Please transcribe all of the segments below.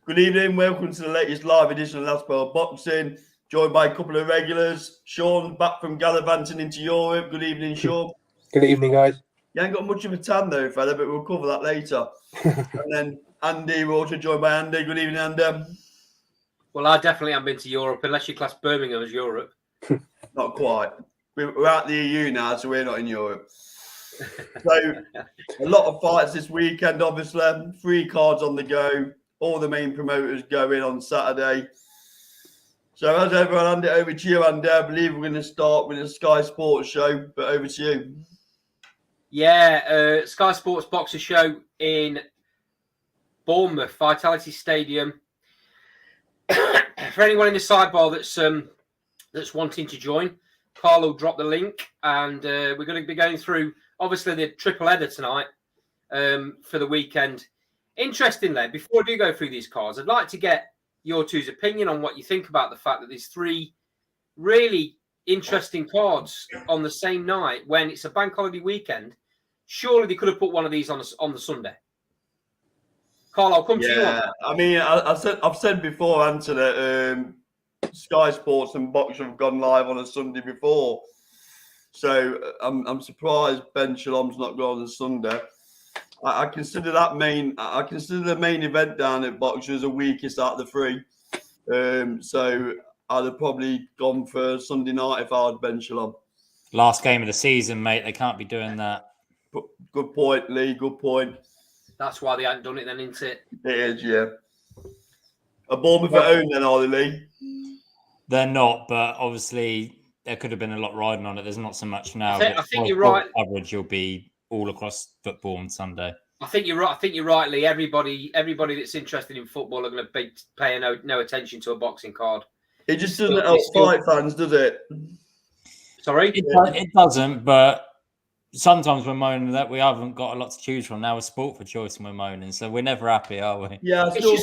Good evening. Welcome to the latest live edition of Last Bell Boxing. Joined by a couple of regulars. Sean, back from gallivanting into Europe. Good evening, Sean. Good evening, guys. You ain't got much of a tan though, fella, but we'll cover that later. And then Andy, we're also joined by Andy. Good evening, Andy. Well, I definitely haven't been to Europe, unless you class Birmingham as Europe. Not quite. We're out the EU now, so we're not in Europe. So, a lot of fights this weekend, obviously. 3 cards on the go. All the main promoters go in on Saturday. So, as ever, I'll hand it over to you, Andy. I believe we're going to start with the Sky Sports show, but over to you. Yeah, Sky Sports Boxer Show in Bournemouth, Vitality Stadium. For anyone in the sidebar that's wanting to join, Carl will drop the link, and we're going to be going through, obviously, the triple header tonight for the weekend. Interestingly, before I do go through these cards, I'd like to get your two's opinion on what you think about the fact that there's 3 really interesting cards on the same night when it's a bank holiday weekend. Surely they could have put one of these on the Sunday. Carl, I'll come to you on that. I mean, I've said before, Anthony, that Sky Sports and Boxer have gone live on a Sunday before. So I'm surprised Ben Shalom's not gone on a Sunday. I consider the main event down at Boxer as the weakest out of the 3. So I'd have probably gone for Sunday night if I had Ben Shalom. Last game of the season, mate. They can't be doing that. Good point, Lee. Good point. That's why they haven't done it then, isn't it? It is, yeah. A Bournemouth at home then, are they, Lee? They're not, but obviously there could have been a lot riding on it. There's not so much now. I think you're right. Coverage will be all across football on Sunday. I think you're right. I think you're right, Lee. Everybody that's interested in football are going to be paying no attention to a boxing card. It just doesn't help fight fans, does it? Sorry? It doesn't, but sometimes we're moaning that we haven't got a lot to choose from. Now we're sport for choice and we're moaning, so we're never happy, are we? Yeah, I still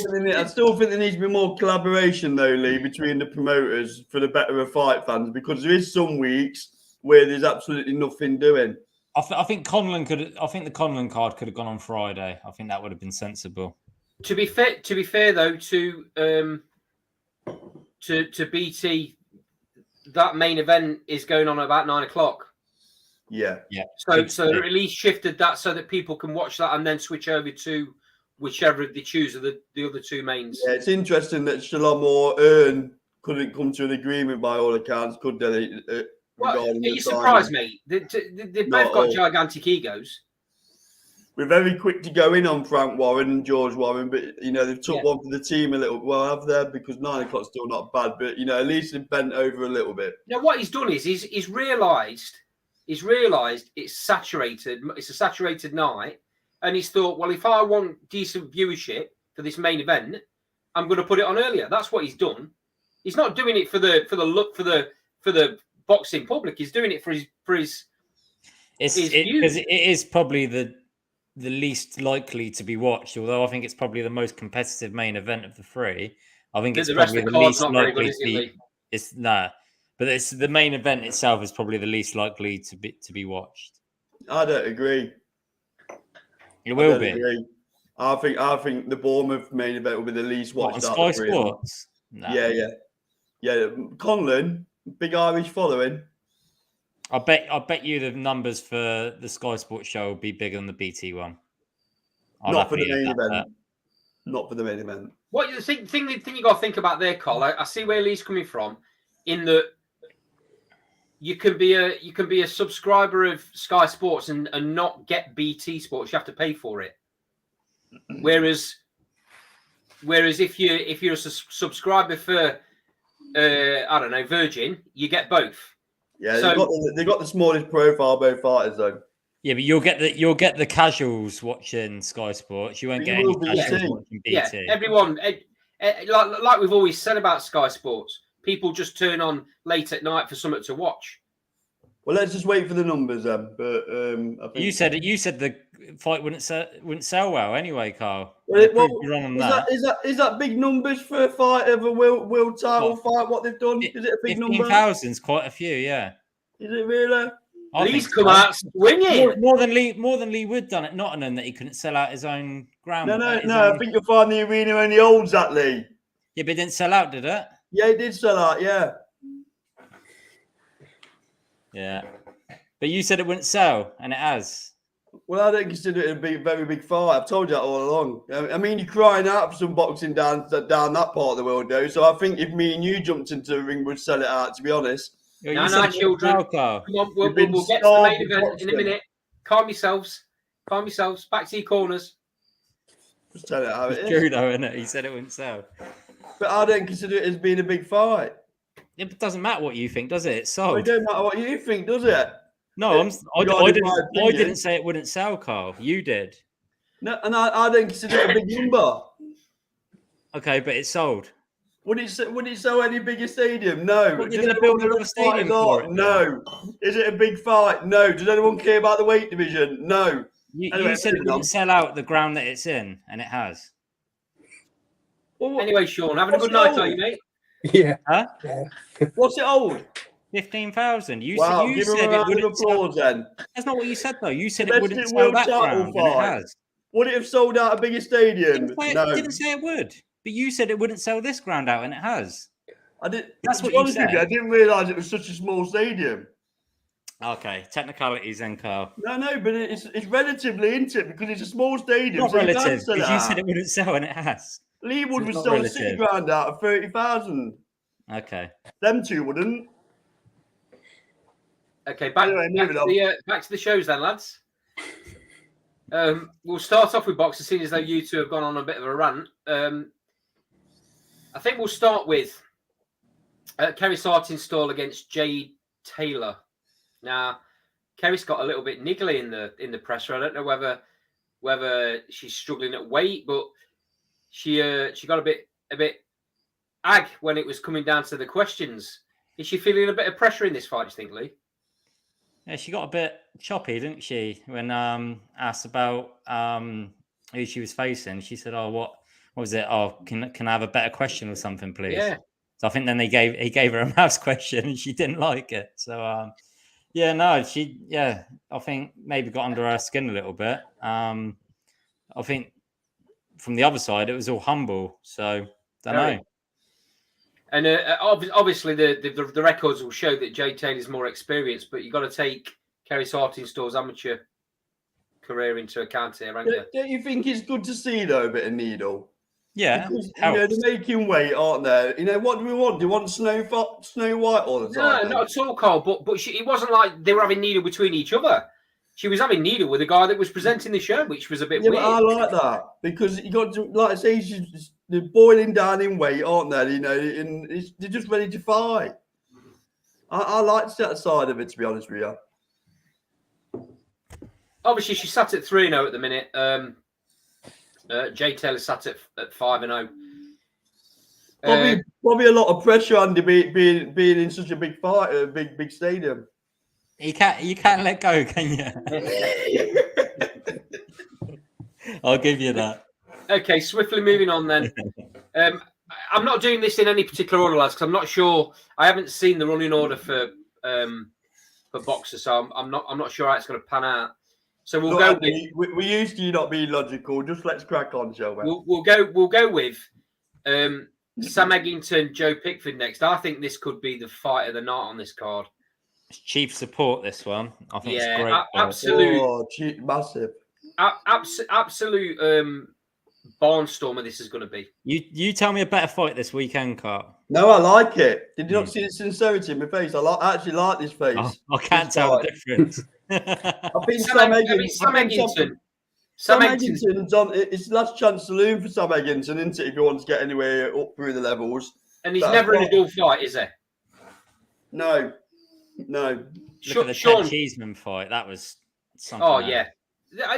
think there needs to be more collaboration, though, Lee, between the promoters for the better of fight fans, because there is some weeks where there's absolutely nothing doing. I think the Conlan card could have gone on Friday. I think that would have been sensible. To be fair though, to BT, that main event is going on about 9 o'clock. Yeah. So at least shifted that so that people can watch that and then switch over to whichever they choose of the other 2 mains. Yeah, it's interesting that Shalom or Earn couldn't come to an agreement by all accounts, could they? Are you surprised, mate? They've both got gigantic egos. We're very quick to go in on Frank Warren and George Warren, but they've took one for the team a little. Well, have they? Because 9 o'clock's still not bad, but at least they've bent over a little bit. Now, what he's done is he's realised it's saturated. It's a saturated night, and he's thought, well, if I want decent viewership for this main event, I'm going to put it on earlier. That's what he's done. He's not doing it for the boxing public. He's doing it for his views. Because it is probably the least likely to be watched. Although I think it's probably the most competitive main event of the 3. I think it's probably the least likely to be. But it's the main event itself is probably the least likely to be watched. I don't agree. It will be. Agree. I think the Bournemouth main event will be the least watched. On Sky Sports? No. Yeah. Conlan, big Irish following. I bet you the numbers for the Sky Sports show will be bigger than the BT one. Not for the main event. Not for the main event. What the thing you got to think about there, Carl? I see where Lee's coming from. In that you can be a subscriber of Sky Sports and not get BT Sports. You have to pay for it. Whereas if you're a subscriber for I don't know, Virgin, you get both. Yeah, they've got the smallest profile, both fighters, though. Yeah, but you'll get the casuals watching Sky Sports. You won't get any casuals watching BT. Yeah, everyone, like we've always said about Sky Sports, people just turn on late at night for something to watch. Well, let's just wait for the numbers then. But I think... you said the fight wouldn't sell well anyway, Carl. Is that big numbers for a fight of a world title fight? What they've done, is it a big number? 15,000's quite a few, yeah. Is it really? Lee's come out swinging. More than Lee Wood done at Nottingham that he couldn't sell out his own ground. No. I think you'll find the arena only holds that, Lee. Yeah, but it didn't sell out, did it? Yeah, it did sell out. Yeah. Yeah. But you said it wouldn't sell, and it has. Well, I don't consider it a very big fight. I've told you that all along. I mean, you're crying out for some boxing down that part of the world, though. So I think if me and you jumped into the ring, we'd sell it out, to be honest. No, children. Come on, we'll get to the main event in a minute. Calm yourselves. Back to your corners. Just tell it how it is. True, though, isn't it? He said it wouldn't sell. But I don't consider it as being a big fight. It doesn't matter what you think, does it? It's sold. Well, it don't matter what you think, does it? No, I didn't say it wouldn't sell, Carl. You did. No, and I don't consider it a big number. Okay, but it's sold. Would it sell any bigger stadium? No. Well, you're going to build another stadium for it? No. Is it a big fight? No. Does anyone care about the weight division? No. You said it wouldn't sell out the ground that it's in, and it has. Well, anyway, Sean, having a good night, are you, mate? Yeah. Huh? What's it old? 15,000. You said it wouldn't sell. Then. That's not what you said, though. You said it wouldn't sell that ground, and it has. Would it have sold out a bigger stadium? No. Didn't say it would. But you said it wouldn't sell this ground out, and it has. I did. That's what you said. I didn't realise it was such a small stadium. Okay, technicalities then, Carl. No, but it's relatively, isn't it? Because it's a small stadium. Not relative, because you said it wouldn't sell, and it has. Leewood would sell a city ground out of 30,000. Okay. Them two wouldn't. Okay, back to the shows then, lads. We'll start off with boxing, seeing as though you two have gone on a bit of a rant. I think we'll start with Kerry Sartinstall against Jade Taylor. Now, Kerry's got a little bit niggly in the presser. I don't know whether she's struggling at weight, but she got a bit ag when it was coming down to the questions. Is she feeling a bit of pressure in this fight, do you think, Lee? Yeah, she got a bit choppy, didn't she? When asked about who she was facing, she said, "Oh, what was it? Oh, can I have a better question or something, please?" Yeah. So I think then he gave her a mouse question and she didn't like it. So I think maybe got under her skin a little bit. I think from the other side, it was all humble. So don't know. And obviously, the records will show that Jade Taylor's more experienced, but you've got to take Kerry Sartinstall's amateur career into account here, haven't you? Don't you think it's good to see, though, a bit of needle? Yeah. Because, they're making weight, aren't they? What do we want? Do we want Snow White all the time? No, not at all, Carl. But it wasn't like they were having needle between each other. She was having needle with the guy that was presenting the show, which was a bit weird. But I like that because you got to, like I say, they're boiling down in weight, aren't they? And they're just ready to fight. I like that side of it, to be honest with you. Obviously, she sat at 3-0 at the minute. Jade Taylor sat at 5-0. Probably a lot of pressure under being in such a big fight, a big stadium. You can't let go, can you? I'll give you that. Okay, swiftly moving on then. I'm not doing this in any particular order, lads, because I'm not sure. I haven't seen the running order for boxers, so I'm not sure how it's going to pan out. So we'll go with. We used to you not being logical. Just let's crack on, shall we? We'll go with Sam Eggington, Joe Pickford next. I think this could be the fight of the night on this card. It's chief support, this one. I think it's great. Absolute. Oh, massive. Absolute barnstormer this is going to be. You tell me a better fight this weekend, Carl. No, I like it. Did you not see the sincerity in my face? I actually like this face. I can't tell the difference. I think Sam Eggington. Sam Eggington's on. It's last chance saloon for Sam Eggington, isn't it? If he wants to get anywhere up through the levels. And he's never in a dual fight, is he? No. Look at the Ted Cheeseman fight. That was something. Oh, yeah.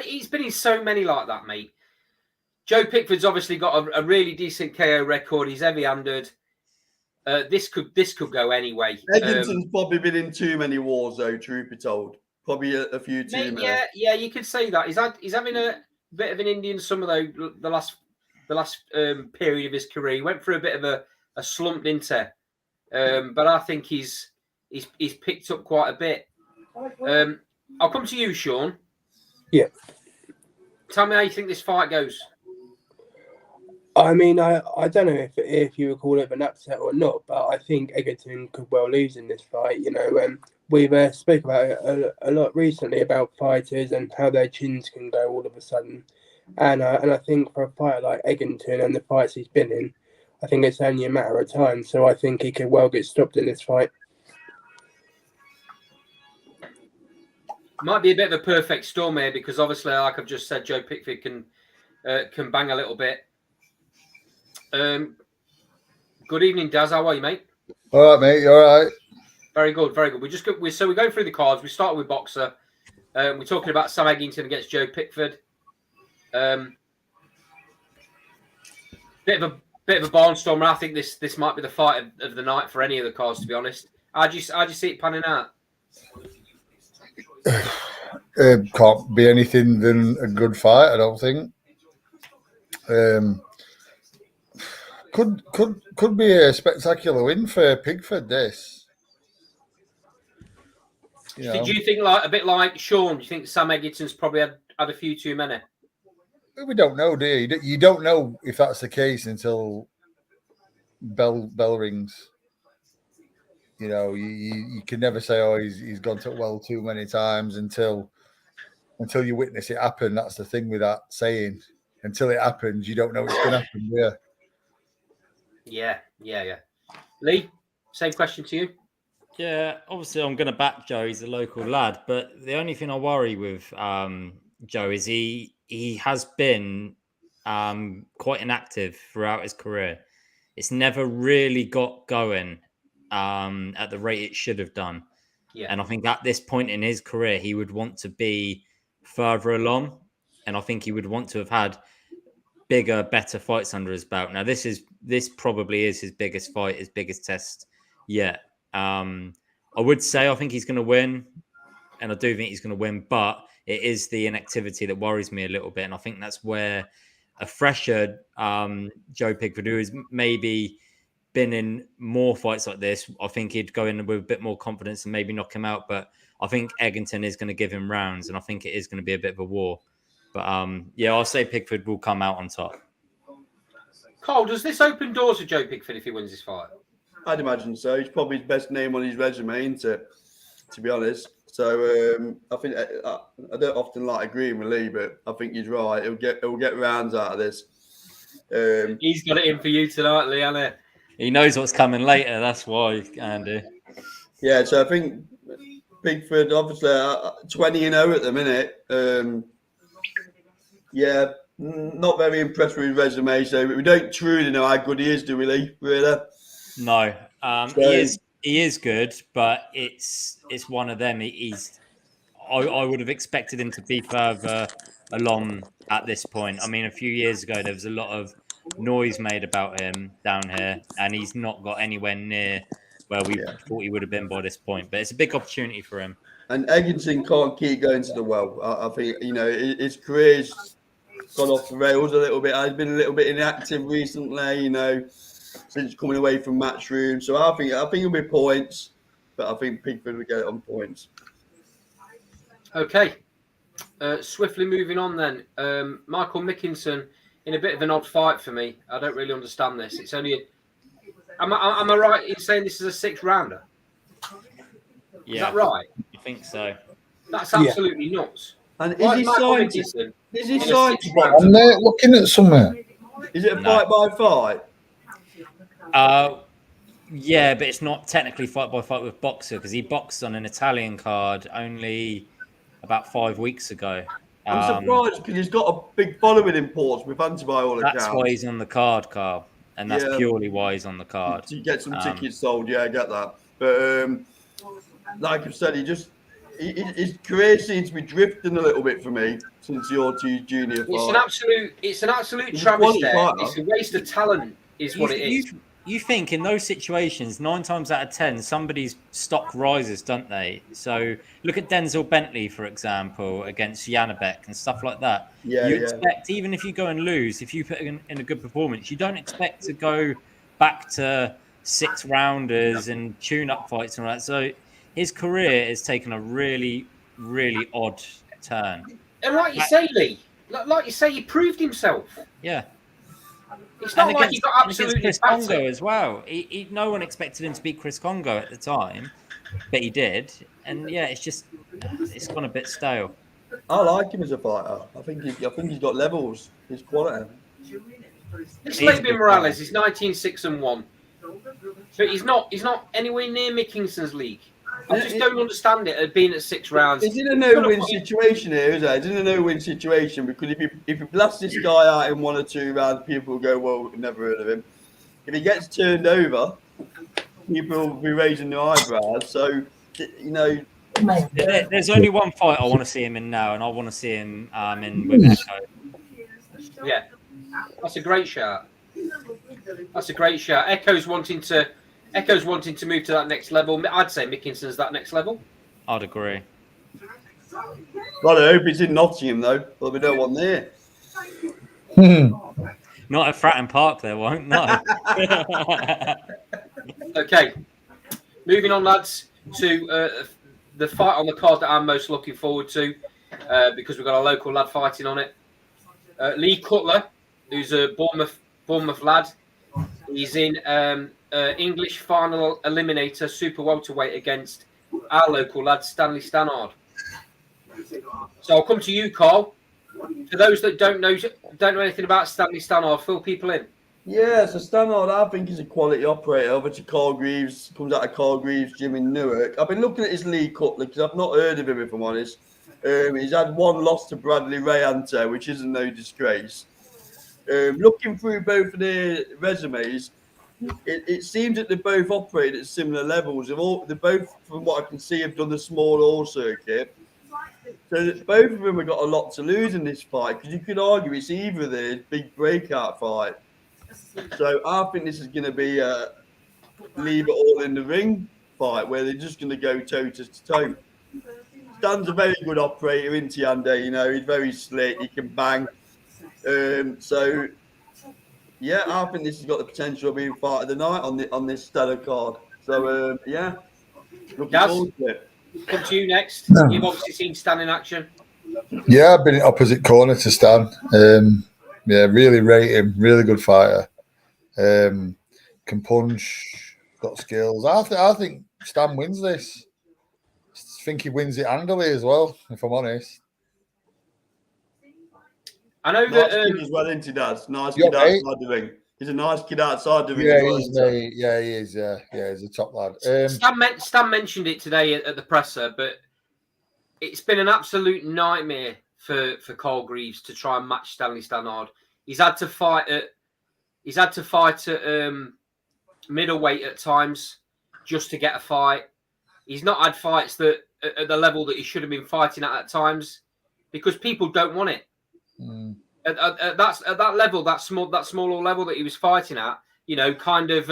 He's been in so many like that, mate. Joe Pickford's obviously got a really decent KO record. He's heavy-handed. This could go anyway. Eggington's probably been in too many wars, though, truth be told. Probably a few too many. Yeah, you could say that. He's having a bit of an Indian summer, though, the last period of his career. He went through a bit of a slump, didn't he? But I think he's picked up quite a bit. I'll come to you, Sean. Yeah. Tell me how you think this fight goes. I mean, I don't know if you would call it an upset or not, but I think Egerton could well lose in this fight. You know, we've spoke about it a lot recently about fighters and how their chins can go all of a sudden, and I think for a fighter like Egerton and the fights he's been in, I think it's only a matter of time. So I think he could well get stopped in this fight. Might be a bit of a perfect storm here because obviously, like I've just said, Joe Pickford can bang a little bit. Good evening, Daz. How are you, mate? All right, mate. You all right? Very good, very good. We're going through the cards. We started with Boxer. We're talking about Sam Eggington against Joe Pickford. Bit of a barnstormer. I think this might be the fight of the night for any of the cards, to be honest. How do you see it panning out? Can't be anything than a good fight, I don't think. Could be a spectacular win for Pickford. This, Do you think a bit like Sean? Do you think Sam Egerton's probably had a few too many? We don't know, do you? You don't know if that's the case until bell rings. You know, you can never say, oh, he's gone to well too many times until you witness it happen. That's the thing with that saying. Until it happens, you don't know it's going to happen. Yeah. Lee, same question to you. Yeah, obviously I'm going to back Joe. He's a local lad, but the only thing I worry with Joe is he has been quite inactive throughout his career. It's never really got going at the rate it should have done. Yeah. And I think at this point in his career, he would want to be further along, and I think he would want to have had bigger, better fights under his belt. Now, this probably is his biggest fight, his biggest test yet. I would say I think he's going to win, and I do think he's going to win, but it is the inactivity that worries me a little bit, and I think that's where a fresher Joe Pickford, who has maybe been in more fights like this, I think he'd go in with a bit more confidence and maybe knock him out, but I think Egerton is going to give him rounds, and I think it is going to be a bit of a war. But I'll say Pickford will come out on top. Cole, does this open doors for Joe Pickford if he wins this fight? I'd imagine so. He's probably his best name on his resume, isn't it? To be honest. So I think I don't often like agreeing with Lee, but I think he's right. He'll get rounds out of this. He's got it in for you tonight, Lee, hasn't he? He knows what's coming later. That's why, Andy. Yeah, so I think Pickford, obviously, 20-0 at the minute. Not very impressed with his resume. So we don't truly know how good he is, do we, Lee? Really? No, he is good, but it's one of them. I would have expected him to be further along at this point. I mean, a few years ago there was a lot of noise made about him down here, and he's not got anywhere near where we thought he would have been by this point. But it's a big opportunity for him. And Egerton can't keep going to the well. I think his career's gone off the rails a little bit. He's been a little bit inactive recently. Since coming away from Matchroom. So I think it'll be points, but I think Pickford will get it on points. Okay. Swiftly moving on then. Michael Mickinson in a bit of an odd fight for me. I don't really understand this. It's only am I right in saying this is a 6-rounder? Yeah. Is that right? I think so. That's absolutely nuts. And is he signed? Is he signed? I'm there looking at somewhere. Is it a fight by fight? Yeah, but it's not technically fight by fight with Boxer because he boxed on an Italian card only about 5 weeks ago. I'm surprised because he's got a big following in Portsmouth, by all accounts. That's why he's on the card, Carl, and that's purely why he's on the card. To get some tickets sold, I get that. But like I've said, his career seems to be drifting a little bit for me since the Ortiz Junior fight. It's an absolute travesty. It's a waste of talent, is what it is. You think in those situations, 9 times out of 10, somebody's stock rises, don't they? So look at Denzel Bentley, for example, against Janabek and stuff like that. You expect, even if you go and lose, if you put in a good performance, you don't expect to go back to 6-rounders and tune-up fights and all that. So his career has taken a really, really odd turn. And like you say, Lee, like you say, he proved himself. Yeah. It's not like he got absolutely Chris Congo as well. No one expected him to beat Chris Congo at the time, but he did. And yeah, it's gone a bit stale. I like him as a fighter. I think he's got levels. He's quality. This Fabian Morales is 19-6-1, but he's not anywhere near Mickinson's league. I just don't understand it being at 6 rounds. He's in a no-win situation here, isn't it? He's in a no-win situation because if you blast this guy out in 1 or 2 rounds, people will go, well, never heard of him. If he gets turned over, people will be raising their eyebrows. So, you know. There's only one fight I want to see him in now, and I want to see him in with Echo. Yeah, that's a great shout. That's a great shout. Echo's wanting to move to that next level. I'd say Mickinson's that next level. I'd agree. Well, I hope he's in Nottingham, though. There'll be no one there. Not at Fratton Park, there won't. No. Okay. Moving on, lads, to the fight on the card that I'm most looking forward to because we've got a local lad fighting on it. Lee Cutler, who's a Bournemouth lad. He's in English final eliminator super welterweight against our local lad Stanley Stannard. So I'll come to you, Carl. For those that don't know anything about Stanley Stannard, fill people in. Yeah, so Stannard, I think he's a quality operator. Over to Carl Greaves, comes out of Carl Greaves' gym in Newark. I've been looking at his Lee Cutler because I've not heard of him, if I'm honest. He's had 1 loss to Bradley Rayanto, which isn't no disgrace. Looking through both of their resumes, it seems that they both operate at similar levels. They both, from what I can see, have done the small all circuit. So both of them have got a lot to lose in this fight because you could argue it's either their big breakout fight. So I think this is going to be a leave it all in the ring fight where they're just going to go toe to toe. Stan's a very good operator, isn't he, Andy? You know, he's very slick. He can bang. So, yeah, I think this has got the potential of being fight of the night on this stellar card. So, yeah, looking forward to it. Come to you next. You've obviously seen Stan in action. Yeah, I've been in opposite corner to Stan. Yeah, really rate him. Really good fighter. Can punch. Got skills. I think Stan wins this. I think he wins it handily as well, if I'm honest. I know nice that kid as well, isn't he, Dad? Nice kid outside the ring. He's a nice kid outside the ring. Yeah, he is. Yeah, he's a top lad. Stan mentioned it today at the presser, but it's been an absolute nightmare for Carl Greaves to try and match Stanley Stannard. He's had to fight at middleweight at times just to get a fight. He's not had fights that at the level that he should have been fighting at times because people don't want it. At that level, that smaller level that he was fighting at, you know, kind of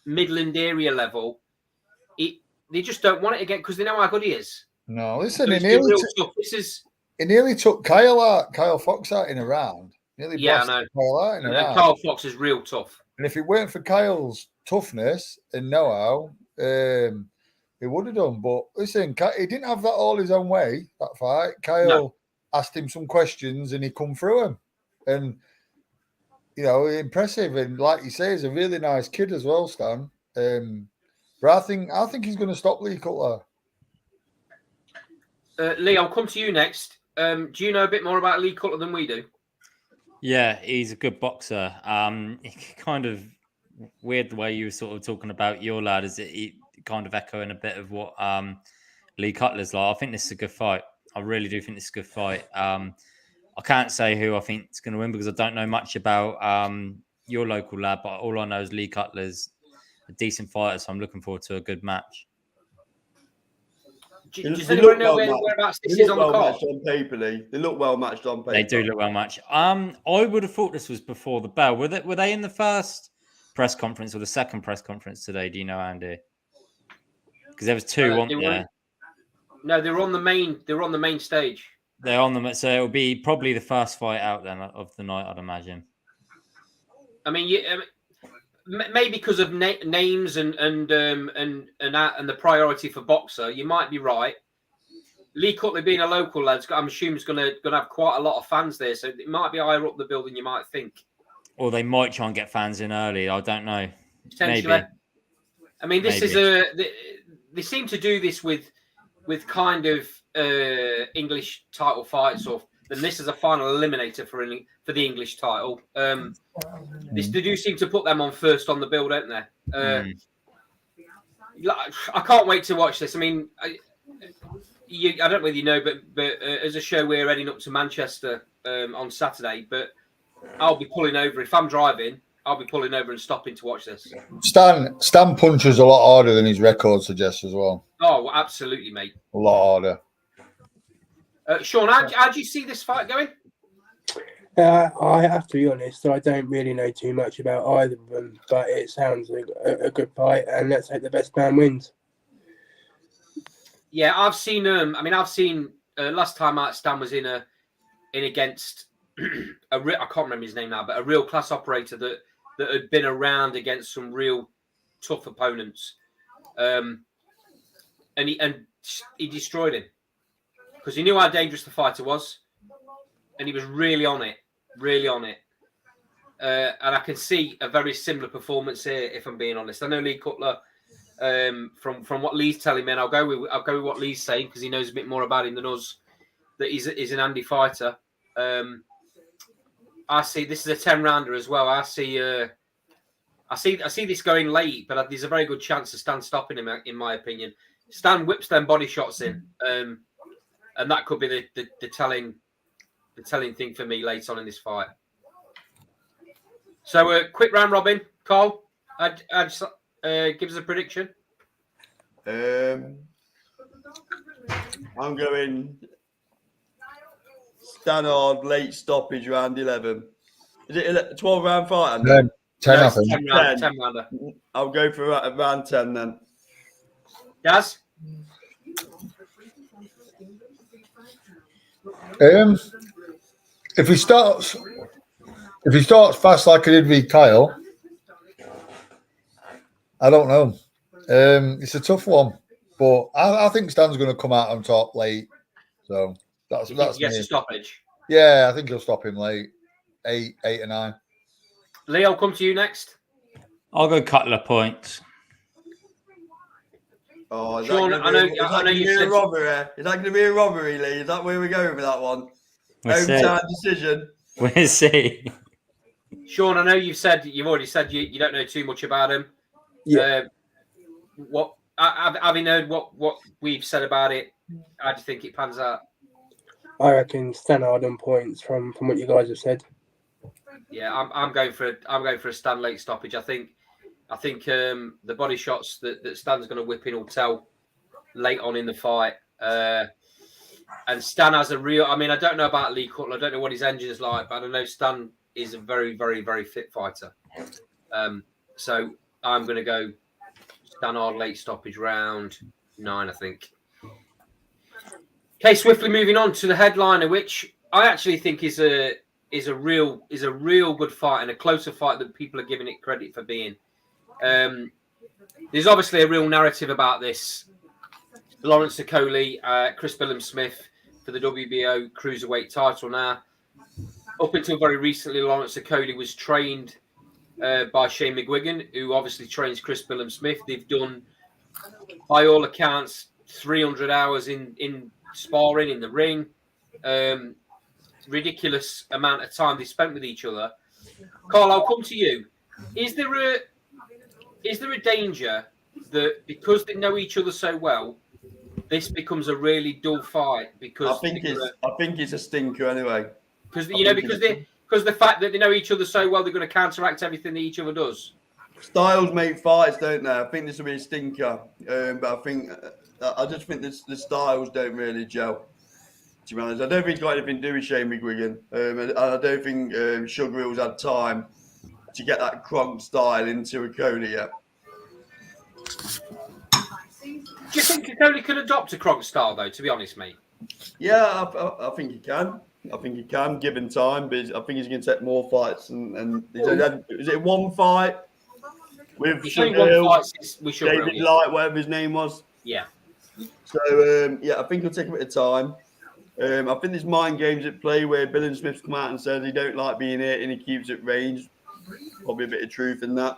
Midland area level, they just don't want it again because they know how good he is. No, listen, so he nearly took Kyle Fox out in a round. Nearly I know. Kyle out in a round. Kyle Fox is real tough. And if it weren't for Kyle's toughness and know-how, he would have done. But listen, he didn't have that all his own way, that fight. Kyle asked him some questions and he come through them. And, you know, impressive. And like you say, he's a really nice kid as well, Stan. But I think he's going to stop Lee Cutler. Lee, I'll come to you next. Do you know a bit more about Lee Cutler than we do? Yeah, he's a good boxer. Kind of weird the way you were sort of talking about your lad, is it kind of echoing a bit of what Lee Cutler's like. I think this is a good fight. I really do think this is a good fight. I can't say who I think is going to win because I don't know much about your local lad, but all I know is Lee Cutler's a decent fighter, so I'm looking forward to a good match. Does anyone know whereabouts this is on the card? On paper, they look well matched on paper. They do look well matched. I would have thought this was before the bell. Were they in the first press conference or the second press conference today? Do you know, Andy? Because there was two, weren't there? No, they were on the main. They were on the main stage. They're on them, so it'll be probably the first fight out then of the night, I'd imagine. I mean, maybe because of names and the priority for Boxer, you might be right. Lee Cutler being a local lad, I'm assuming is going to have quite a lot of fans there, so it might be higher up the bill than you might think. Or they might try and get fans in early. I don't know. Potentially. Maybe. I mean, this is they seem to do this with kind of English title fights, or then this is a final eliminator for the English title. They do seem to put them on first on the bill, don't they? I can't wait to watch this. I mean, I don't know whether you know, but as a show, we're heading up to Manchester on Saturday. But I'll be pulling over if I'm driving. I'll be pulling over and stopping to watch this. Stan punches a lot harder than his record suggests as well. Oh, absolutely, mate. A lot harder. Sean, how do you see this fight going? I have to be honest, I don't really know too much about either of them, but it sounds like a good fight, and let's hope the best man wins. Yeah, I've seen. I've seen last time out Stan was in against I can't remember his name now, but a real class operator that had been around against some real tough opponents, and he destroyed him because he knew how dangerous the fighter was, and he was really on it. And I can see a very similar performance here, if I'm being honest. I know Lee Cutler, from what Lee's telling me, and I'll go with what Lee's saying because he knows a bit more about him than us. That he's an handy fighter. I see this is a 10-rounder as well. I see this going late, but there's a very good chance of Stan stopping him, in my opinion. Stan whips them body shots in, and that could be the telling thing for me late on in this fight. So, quick round robin, Carl. Give us a prediction. I'm going Stannard late stoppage round 11. Is it a 12-round fight? 10, I think. 10 rounder. I'll go for round 10 then. Gaz? If he starts fast like he did with Kyle, I don't know. It's a tough one, but I think Stan's going to come out on top late. So that's yes, a stoppage. Yeah, I think he'll stop him late, 8 or 9. Lee, I'll come to you next. I'll go Cutler points. Oh, Sean, I know you said robbery. Is that going to be a robbery, Lee? Is that where we're going with that one? Hometown decision. We'll see. Sean, I know you've already said you don't know too much about him. Yeah. Having heard what we've said about it, how do you think it pans out? I reckon Stannard on points from what you guys have said. Yeah, I'm going for a Stan late stoppage. I think the body shots that Stan's going to whip in will tell late on in the fight. And Stan has a real. I mean, I don't know about Lee Cutler. I don't know what his engine is like, but I know Stan is a very, very, very fit fighter. So I'm going to go Stannard late stoppage round 9, I think. Okay, swiftly moving on to the headliner, which I actually think is a real good fight and a closer fight than people are giving it credit for being. There's obviously a real narrative about this. Lawrence Okolie, Chris Billiam Smith for the WBO cruiserweight title. Now, up until very recently, Lawrence Okolie was trained by Shane McGuigan, who obviously trains Chris Billiam Smith. They've done, by all accounts, 300 hours in sparring in the ring. Ridiculous amount of time they spent with each other. Carl, I'll come to you. Is there a danger that because they know each other so well, this becomes a really dull fight? Because I think it's a stinker anyway. Because the fact that they know each other so well, they're going to counteract everything that each other does. Styles make fights, don't they? I think this will be a stinker, but I just think the styles don't really gel. To be honest, I don't think it's got anything to do with Shane McGuigan. And I don't think Sugar Hill's had time to get that Kronk style into Okolie yet. Do you think Okolie could adopt a Kronk style, though, to be honest, mate? Yeah, I think he can. I think he can, given time. But I think he's going to take more fights. And is it one fight with He's only won fights with Sugar David Light, whatever his name was. Yeah. So, I think it'll take a bit of time. I think there's mind games at play where Billiam Smith's come out and said he don't like being hit and he keeps it range. Probably a bit of truth in that.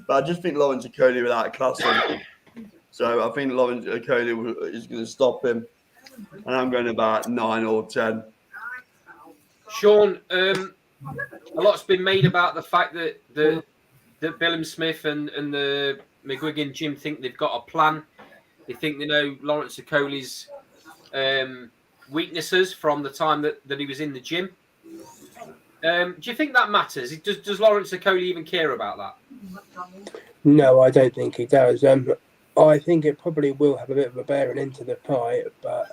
But I just think Lawrence Okolie without class him. So I think Lawrence Okolie is going to stop him. And I'm going about 9 or 10. Sean, a lot's been made about the fact that Billiam Smith and the McGuigan gym think they've got a plan. They think they know Lawrence Okolie's weaknesses from the time that he was in the gym. Do you think that matters? Does Lawrence Okolie even care about that? No, I don't think he does. I think it probably will have a bit of a bearing into the fight, but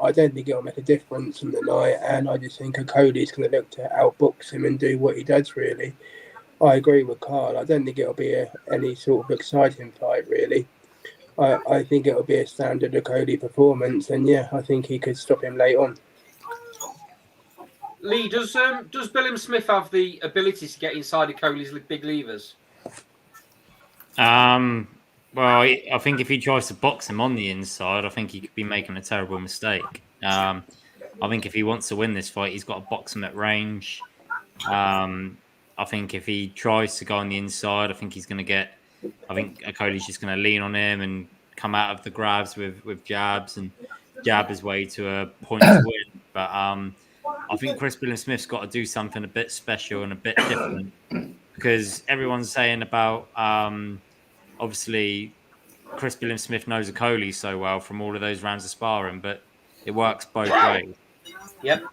I don't think it'll make a difference in the night. And I just think Okolie's going to look to outbox him and do what he does, really. I agree with Carl. I don't think it'll be any sort of exciting fight, really. I think it'll be a standard Okolie performance. And, yeah, I think he could stop him late on. Lee, does Billiam Smith have the ability to get inside Okolie's big levers? Well, I think if he tries to box him on the inside, I think he could be making a terrible mistake. I think if he wants to win this fight, he's got to box him at range. I think if he tries to go on the inside, I think he's going to get... I think Okolie's just going to lean on him and come out of the grabs with jabs and jab his way to a point to win. But I think Billiam Smith's got to do something a bit special and a bit different, because everyone's saying about... obviously, Billiam Smith knows Okolie so well from all of those rounds of sparring, but it works both ways. Yep.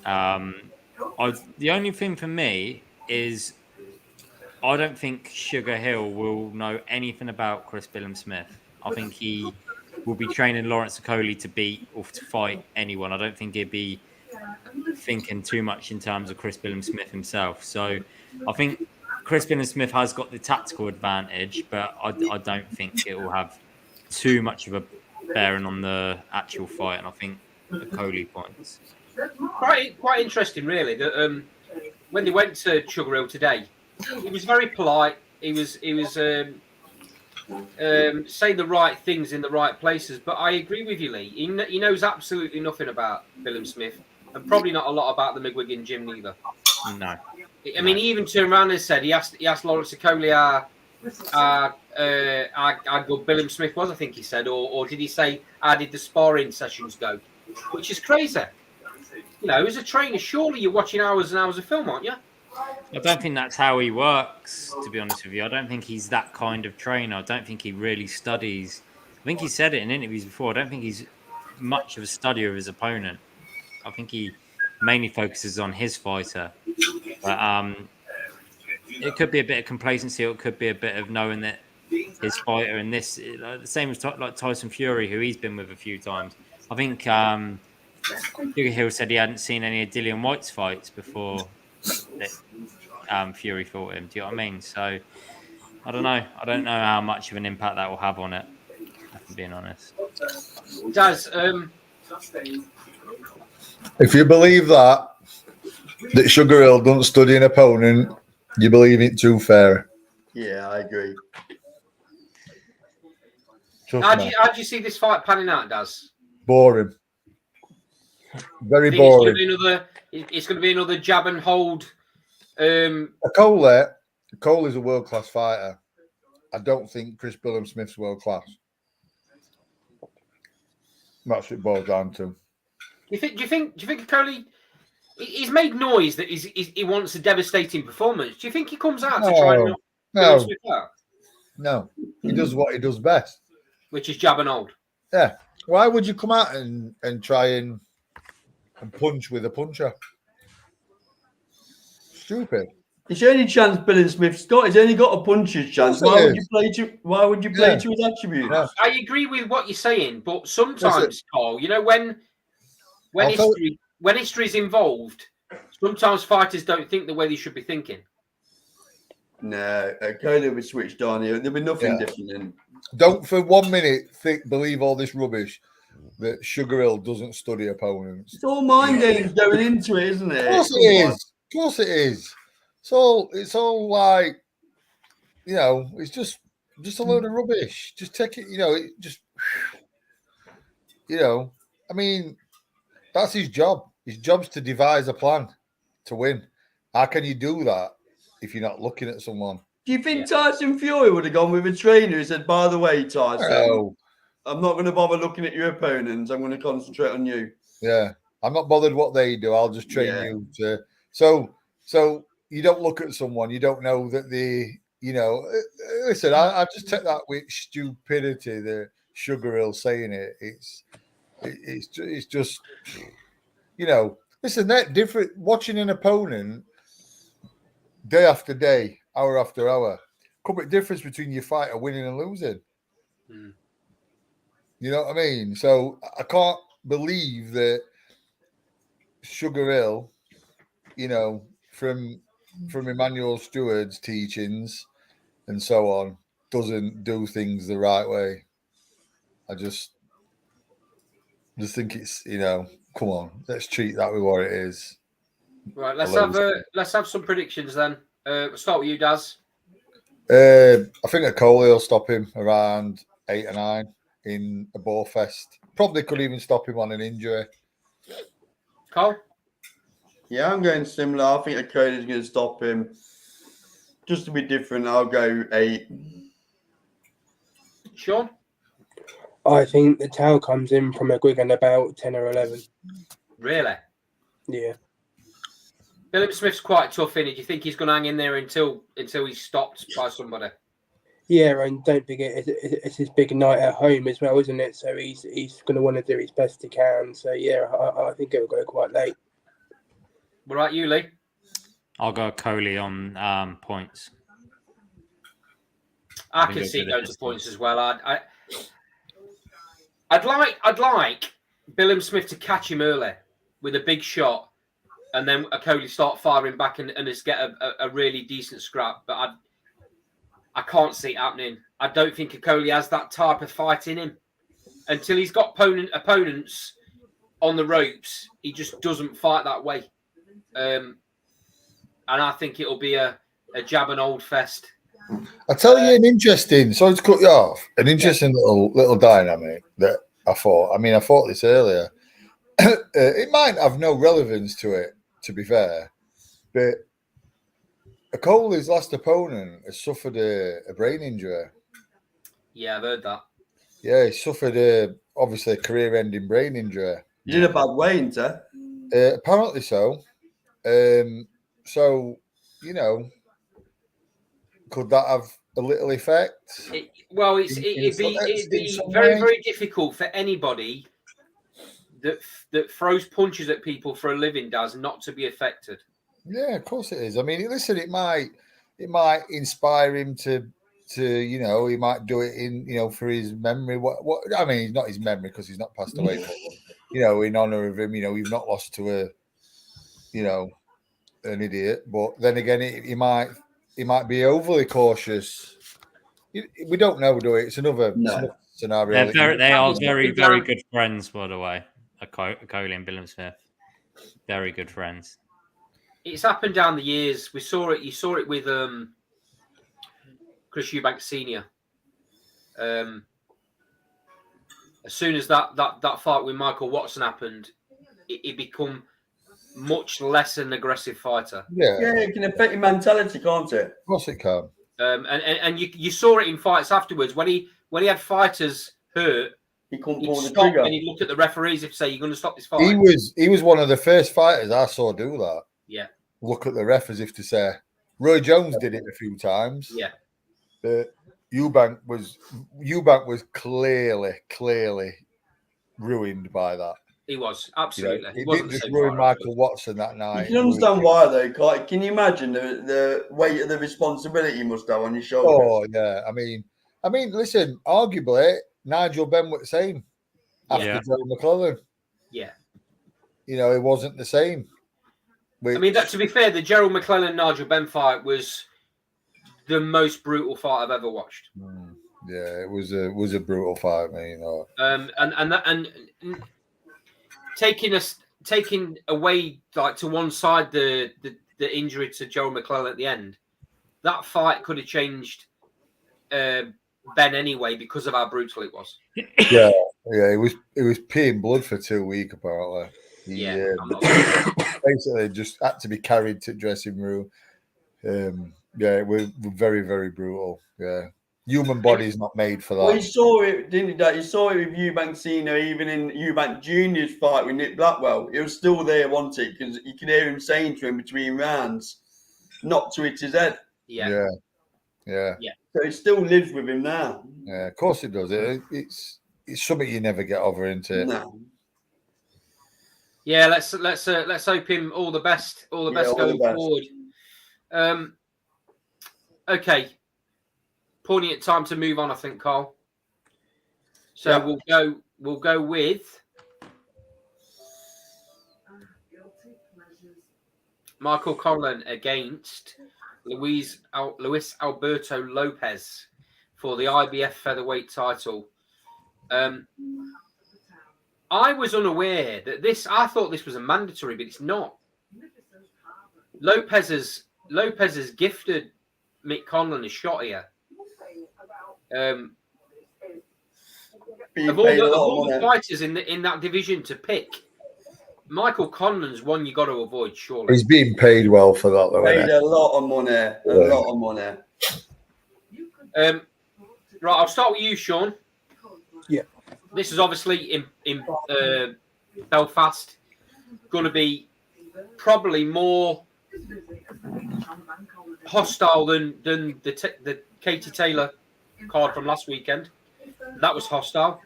The only thing for me is I don't think Sugar Hill will know anything about Billiam Smith. I think he will be training Lawrence Okolie to beat or to fight anyone. I don't think he'd be thinking too much in terms of Billiam Smith himself. So I think Billiam Smith has got the tactical advantage, but I don't think it will have too much of a bearing on the actual fight. And I think Okolie points. Quite interesting, really. That when they went to Sugar Hill today, he was very polite. He was saying the right things in the right places. But I agree with you, Lee. He knows absolutely nothing about Billiam Smith, and probably not a lot about the McGuigan gym neither. No. I mean, he even turned around and said he asked Lawrence Okolie how good Billiam Smith was. I think he said, or did he say how did the sparring sessions go? Which is crazy. You know, as a trainer, surely you're watching hours and hours of film, aren't you? I don't think that's how he works, to be honest with you. I don't think he's that kind of trainer. I don't think he really studies. I think he said it in interviews before. I don't think he's much of a studier of his opponent. I think he mainly focuses on his fighter. But it could be a bit of complacency, or it could be a bit of knowing that his fighter and this, the same as like Tyson Fury, who he's been with a few times. I think Sugar Hill said he hadn't seen any of Dillian White's fights before Fury fought him. Do you know what I mean? So I don't know. I don't know how much of an impact that will have on it, if I'm being honest. Daz, if you believe that Sugar Hill don't study an opponent, you believe it too fair. Yeah, I agree. How do you see this fight panning out, Daz? Boring. Very boring. It's going to be another jab and hold. Okolie is a world-class fighter. I don't think Billiam Smith's world-class. That's what it boils down to. Do you think Okolie? He's made noise that he wants a devastating performance. Do you think he comes out to try and knock Billiam Smith out? No, he does what he does best, which is jab and hold. Yeah. Why would you come out and try and punch with a puncher? Stupid. It's the only chance Billiam Smith's got. He's only got a puncher's chance. Why would you play to his attributes? Yeah. I agree with what you're saying, but sometimes, Carl, you know, when history's involved, sometimes fighters don't think the way they should be thinking. No, Okolie was switched on here. There'll be nothing different in. Don't for 1 minute believe all this rubbish that Sugar Hill doesn't study opponents. It's all mind games going into it, isn't it? Of course it is. Of course it is. It's all like you know, it's just a load of rubbish. Just take it, you know, I mean, that's his job. His job's to devise a plan to win. How can you do that if you're not looking at someone? Do you think Tyson Fury would have gone with a trainer who said, by the way, Tyson, I'm not going to bother looking at your opponents. I'm going to concentrate on you. Yeah. I'm not bothered what they do. I'll just train you to. So you don't look at someone. You don't know that listen, I just take that with stupidity, the Sugar Hill saying it. It's just, listen, that different watching an opponent day after day, hour after hour. Could be difference between your fighter winning and losing. Mm. You know what I mean? So I can't believe that Sugar Hill, from Emmanuel Stewart's teachings and so on, doesn't do things the right way. I just think it's, come on, let's treat that with what it is. Right, let's have some predictions then. We'll start with you, Daz. I think Okolie will stop him around 8 or 9 in a ball fest. Probably could even stop him on an injury. Carl? Yeah, I'm going similar. I think Okolie's going to stop him. Just to be different, I'll go 8. Sean? I think the towel comes in from McGuigan about 10 or 11. Really? Yeah. Billiam Smith's quite tough, innit? Do you think he's going to hang in there until he's stopped by somebody? Yeah, and don't forget, it's his big night at home as well, isn't it? So he's going to want to do his best he can. So, yeah, I think it'll go quite late. What about you, Lee? I'll go Okolie on points. I can see going to points as well. I'd like Billiam Smith to catch him early with a big shot, and then Okolie start firing back and just get a really decent scrap. But I can't see it happening. I don't think Okolie has that type of fight in him. Until he's got opponents on the ropes, he just doesn't fight that way. And I think it'll be a jab and old fest. I'll tell you an interesting, sorry to cut you off, an interesting little dynamic that I thought this earlier. It might have no relevance to it, to be fair, but Okolie's last opponent has suffered a brain injury. Yeah, I've heard that. Yeah, he suffered obviously a career-ending brain injury. He's in a bad way, isn't he? Apparently so. So, could that have a little effect? It'd be very, very difficult for anybody that throws punches at people for a living not to be affected. Yeah, of course it is. I mean, listen, it might inspire him to he might do it in for his memory. What I mean, it's not his memory because he's not passed away. But, in honor of him, we've not lost to an idiot. But then again, he might be overly cautious. We don't know, do we? It's another scenario. They are very, very good friends, by the way. Okolie and Billiam Smith, very good friends. It's happened down the years. We saw it. You saw it with Chris Eubank Senior. As soon as that fight with Michael Watson happened, it become much less an aggressive fighter. Yeah, it can affect your mentality, can't it? Of course it can. And you saw it in fights afterwards when he had fighters hurt. He couldn't pull the trigger, and he looked at the referees and say, "You're going to stop this fight." He was one of the first fighters I saw do that. Yeah, look at the ref as if to say. Roy Jones did it a few times. Yeah, Eubank was clearly ruined by that. He was absolutely. He didn't just ruin Michael Watson that night. You can understand why, though. Can you imagine the weight of the responsibility you must have on your shoulders? Oh yeah, I mean, listen. Arguably, Nigel Benn was the same after Joe McClellan. Yeah, it wasn't the same. To be fair, the Gerald McClellan Nigel Benn fight was the most brutal fight I've ever watched. Yeah, it was a brutal fight, man. And taking away to one side the injury to Joe McClellan at the end, that fight could have changed Ben anyway because of how brutal it was. Yeah, it was peeing blood for 2 weeks apparently. Basically just had to be carried to the dressing room. It was very, very brutal. Yeah, human body is not made for that. Well, he saw it, didn't he? Dad? He saw it with Eubank Senior, even in Eubank Junior's fight with Nick Blackwell. He was still there, wasn't he? Because you can hear him saying to him between rounds, not to hit his head. Yeah. So it still lives with him now. Yeah, of course it does. It's something you never get over, isn't it? No. Yeah, let's hope him all the best. All the best going forward. Okay. Poignant time to move on, I think, Carl. So we'll go with Michael Conlan against Luis Alberto Lopez for the IBF featherweight title. I was unaware that I thought this was a mandatory, but it's not. Lopez has gifted Mick Conlan a shot here. Of all the fighters in that division to pick, Michael Conlan's one you got to avoid, surely. He's being paid well for that, though. Paid a lot of money. A lot of money. Right, I'll start with you, Sean. Yeah. This is obviously in Belfast. Going to be probably more hostile than the Katie Taylor card from last weekend. That was hostile.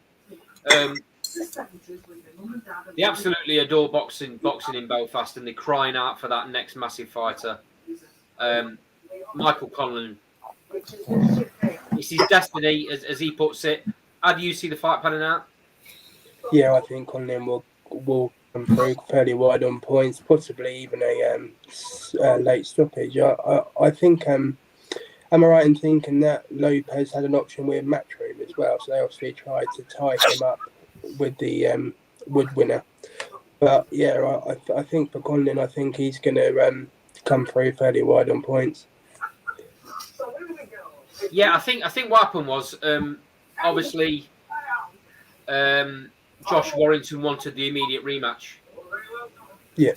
They absolutely adore boxing in Belfast, and they're crying out for that next massive fighter. Michael Conlan. It's his destiny, as he puts it. How do you see the fight panning out? Yeah, I think Conlan will come through fairly wide on points, possibly even a late stoppage. I think. Am I right in thinking that Lopez had an option with Matchroom as well? So they obviously tried to tie him up with the wood winner. But yeah, I think for Conlan, I think he's going to come through fairly wide on points. Yeah, I think what happened was obviously Josh Warrington wanted the immediate rematch. Yeah,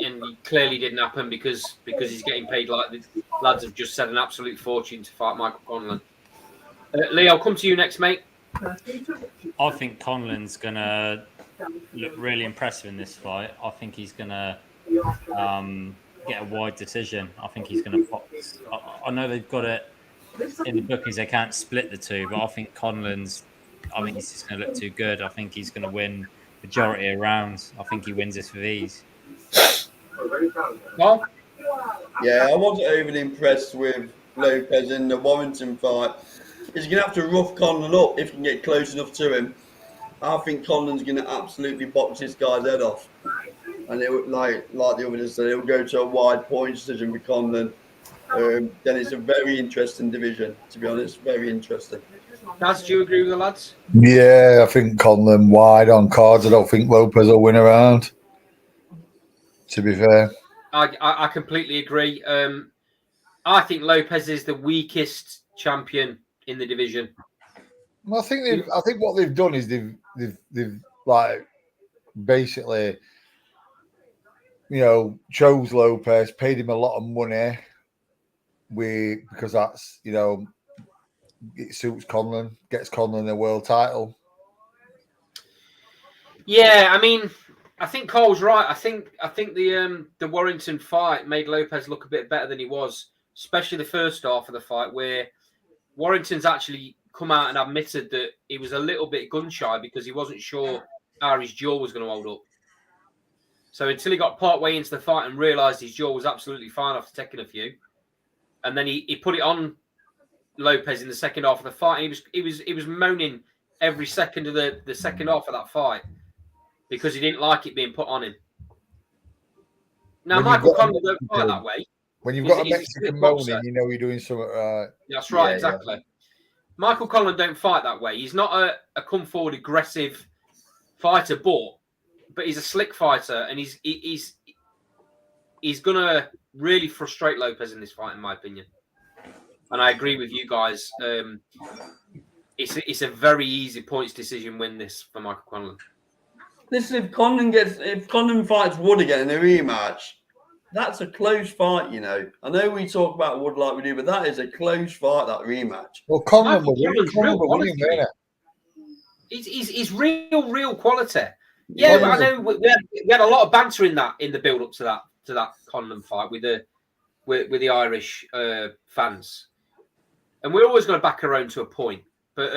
and it clearly didn't happen because he's getting paid like the lads have just said an absolute fortune to fight Michael Conlan. Lee, I'll come to you next, mate. I think Conlan's gonna look really impressive in this fight. I think he's gonna get a wide decision. I think he's gonna box. I know they've got it in the bookies; they can't split the two, but I think Conlan's. I think he's just gonna look too good. I think he's gonna win majority of rounds. I think he wins this with ease. Well, yeah, I wasn't overly impressed with Lopez in the Warrington fight. He's going to have to rough Conlan up if he can get close enough to him. I think Conlan's going to absolutely box this guy's head off. And it would, like the others said, it will go to a wide point decision with Conlan. Then it's a very interesting division, to be honest. Very interesting. Naz, do you agree with the lads? Yeah, I think Conlan wide on cards. I don't think Lopez will win around, to be fair. I completely agree. I think Lopez is the weakest champion in the division. Well, I think what they've done is they've like basically, chose Lopez, paid him a lot of money because that's, it suits Conlan, gets Conlan a world title. Yeah, I mean, I think Cole's right. I think the Warrington fight made Lopez look a bit better than he was, especially the first half of the fight where Warrington's actually come out and admitted that he was a little bit gun shy because he wasn't sure how his jaw was going to hold up. So until he got part way into the fight and realised his jaw was absolutely fine after taking a few, and then he put it on Lopez in the second half of the fight. He was moaning every second of the second half of that fight because he didn't like it being put on him. Now, Michael Conlan don't fight that way. When you've got a Mexican moaning, you're doing something right. That's right, exactly. Yeah. Michael Conlan don't fight that way. He's not a come forward aggressive fighter, but he's a slick fighter, and he's gonna really frustrate Lopez in this fight, in my opinion. and I agree with you guys. It's a very easy points decision win this for Michael Conlan. Listen, if Conlan fights Wood again in a rematch, that's a close fight, you know. I know we talk about Wood like we do, but that is a close fight, that rematch. Well, Conlan will win, He's real quality. Yeah, I know we had a lot of banter in the build up to that Conlan fight with the Irish fans, and we're always going to back our own to a point. But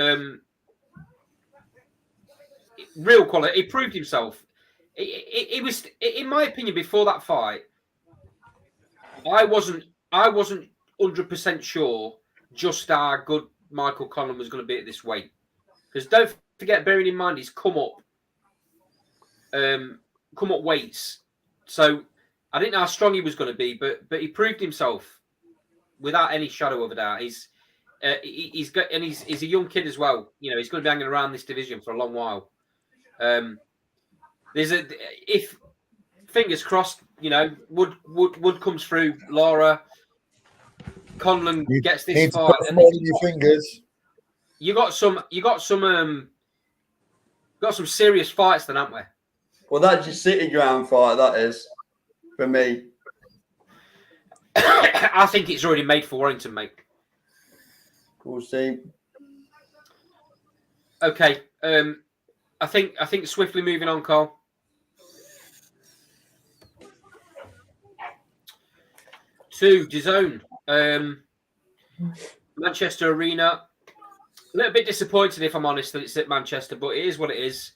real quality. He proved himself. It was, in my opinion, before that fight, I wasn't 100% sure just how good Michael Conlan was going to be at this weight. Because don't forget, bearing in mind, he's come up weights. So I didn't know how strong he was going to be, but he proved himself without any shadow of a doubt. He's a young kid as well. You know, he's going to be hanging around this division for a long while. If fingers crossed, you know, Wood comes through, LARA Conlan gets this fight. Your fingers. You got some serious fights then, haven't we? Well, that's your City ground fight, that is, for me. I think it's already made for Warrington, mate. We'll see. Okay. I think swiftly moving on, Carl. To DAZN. Manchester Arena. A little bit disappointed, if I'm honest, that it's at Manchester, but it is what it is.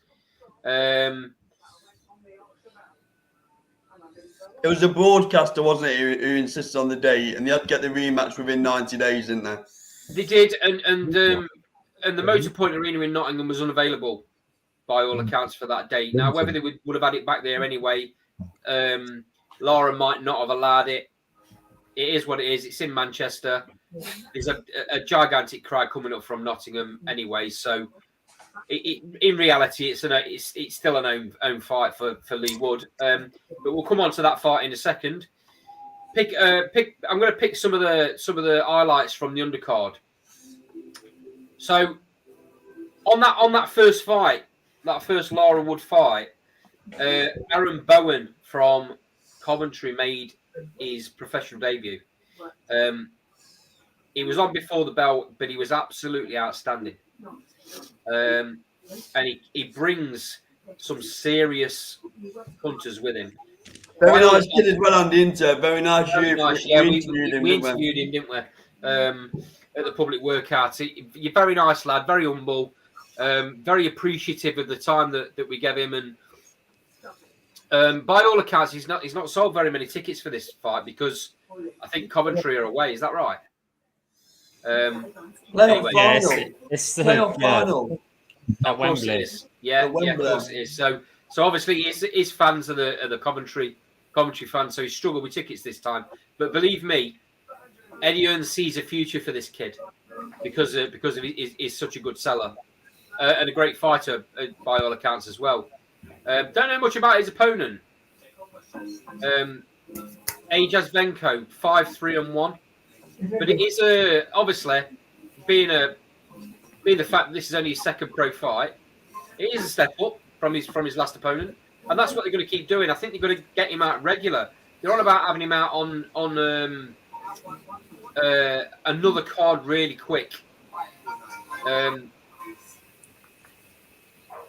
It was the broadcaster, wasn't it, who insisted on the date, and they had to get the rematch within 90 days, didn't they? They did, and the Motorpoint Arena in Nottingham was unavailable by all accounts for that date. Now, whether they would have had it back there anyway, LARA might not have allowed it. It is what it is. It's in Manchester. There's a gigantic crowd coming up from Nottingham anyway. So, in reality, it's still an own fight for Lee Wood. But we'll come on to that fight in a second. I'm going to pick some of the highlights from the undercard. So, on that first fight, that first LARA Wood fight, Aaron Bowen from Coventry made his professional debut. He was on before the bell, but he was absolutely outstanding. And he brings some serious punters with him. Very nice kid as well on the Inter. Very nice. Yeah, we interviewed him, didn't we? At the public workout. You're very nice lad, very humble, very appreciative of the time that we gave him, and by all accounts, he's not sold very many tickets for this fight because I think Coventry are away. Is that right? Anyway, it's the final. At Wembley. Yeah, of course it is. So obviously, his fans are the Coventry fans. So he struggled with tickets this time. But believe me, Eddie Earns sees a future for this kid because he's such a good seller and a great fighter by all accounts as well. Don't know much about his opponent. Ajaz Venko, 5-3-1. But it is obviously being the fact that this is only his second pro fight, it is a step up from his last opponent, and that's what they're going to keep doing. I think they're going to get him out regular. They're on about having him out on another card really quick.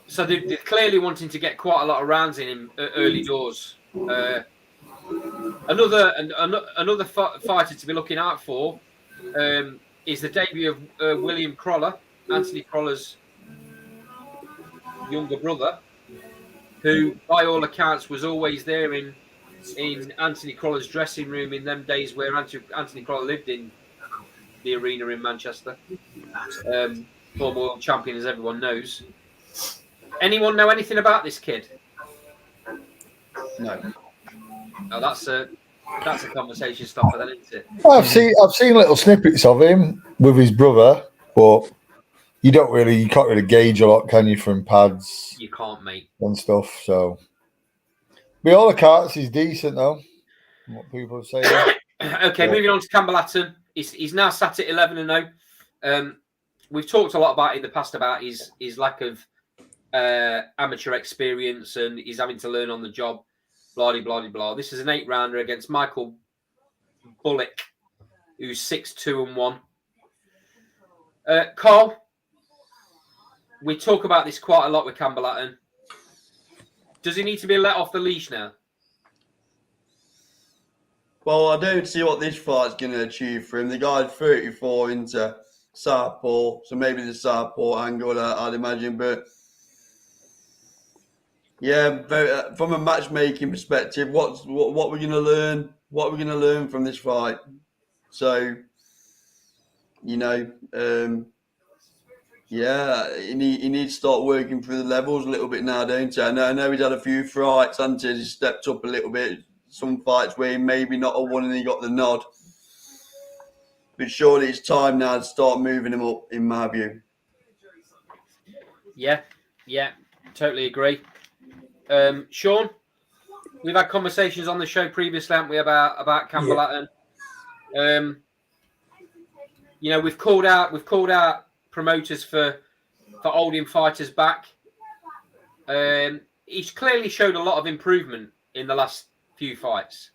So they're clearly wanting to get quite a lot of rounds in him early doors. Another fighter to be looking out for is the debut of William Croller, Anthony Croller's younger brother, who, by all accounts, was always there in Anthony Croller's dressing room in them days where Anthony Croller lived in the arena in Manchester. Former world champion, as everyone knows. Anyone know anything about this kid? No. Oh, that's a conversation stopper, then, isn't it? Well, I've seen little snippets of him with his brother, but you can't really gauge a lot, can you, from pads? You can't, mate. And stuff. So, by all accounts, he's decent though. What people are saying. Okay, moving on to Campbell Hatton. he's now sat at 11-0. We've talked a lot about in the past about his lack of amateur experience, and he's having to learn on the job. Blah blah blah. This is an 8-rounder against Michael Bullock, who's 6-2-1. Carl, we talk about this quite a lot with Campbell Hatton. Does he need to be let off the leash now? Well, I don't see what this fight's going to achieve for him. The guy's 34 into southpaw, so maybe the southpaw angle, I'd imagine. But yeah, from a matchmaking perspective, what we're going to learn? What we're going to learn from this fight? So, you know, yeah, he needs to start working through the levels a little bit now, don't he? I know he's had a few fights, and he's stepped up a little bit. Some fights where he maybe not have won and he got the nod. But surely it's time now to start moving him up, in my view. Yeah, totally agree. Sean, we've had conversations on the show previously, haven't we, about Campbell Hatton? You know, we've called out promoters for holding fighters back. He's clearly showed a lot of improvement in the last few fights.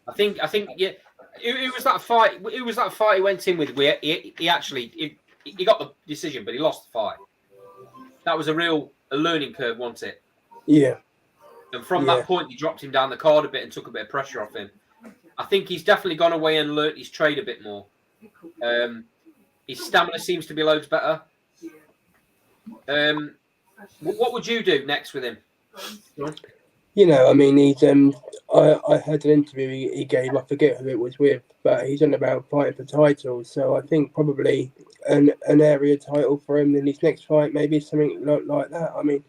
I think yeah. It was that fight. It was that fight he went in with. Where he actually got the decision, but he lost the fight. That was a learning curve, wasn't it? Yeah. And from that point, he dropped him down the card a bit and took a bit of pressure off him. I think he's definitely gone away and learnt his trade a bit more. His stamina seems to be loads better. What would you do next with him? You know, I mean, he's. I heard an interview he gave. I forget who it was with, but he's on about fighting for titles. So I think probably an area title for him in his next fight, maybe something like that. I mean,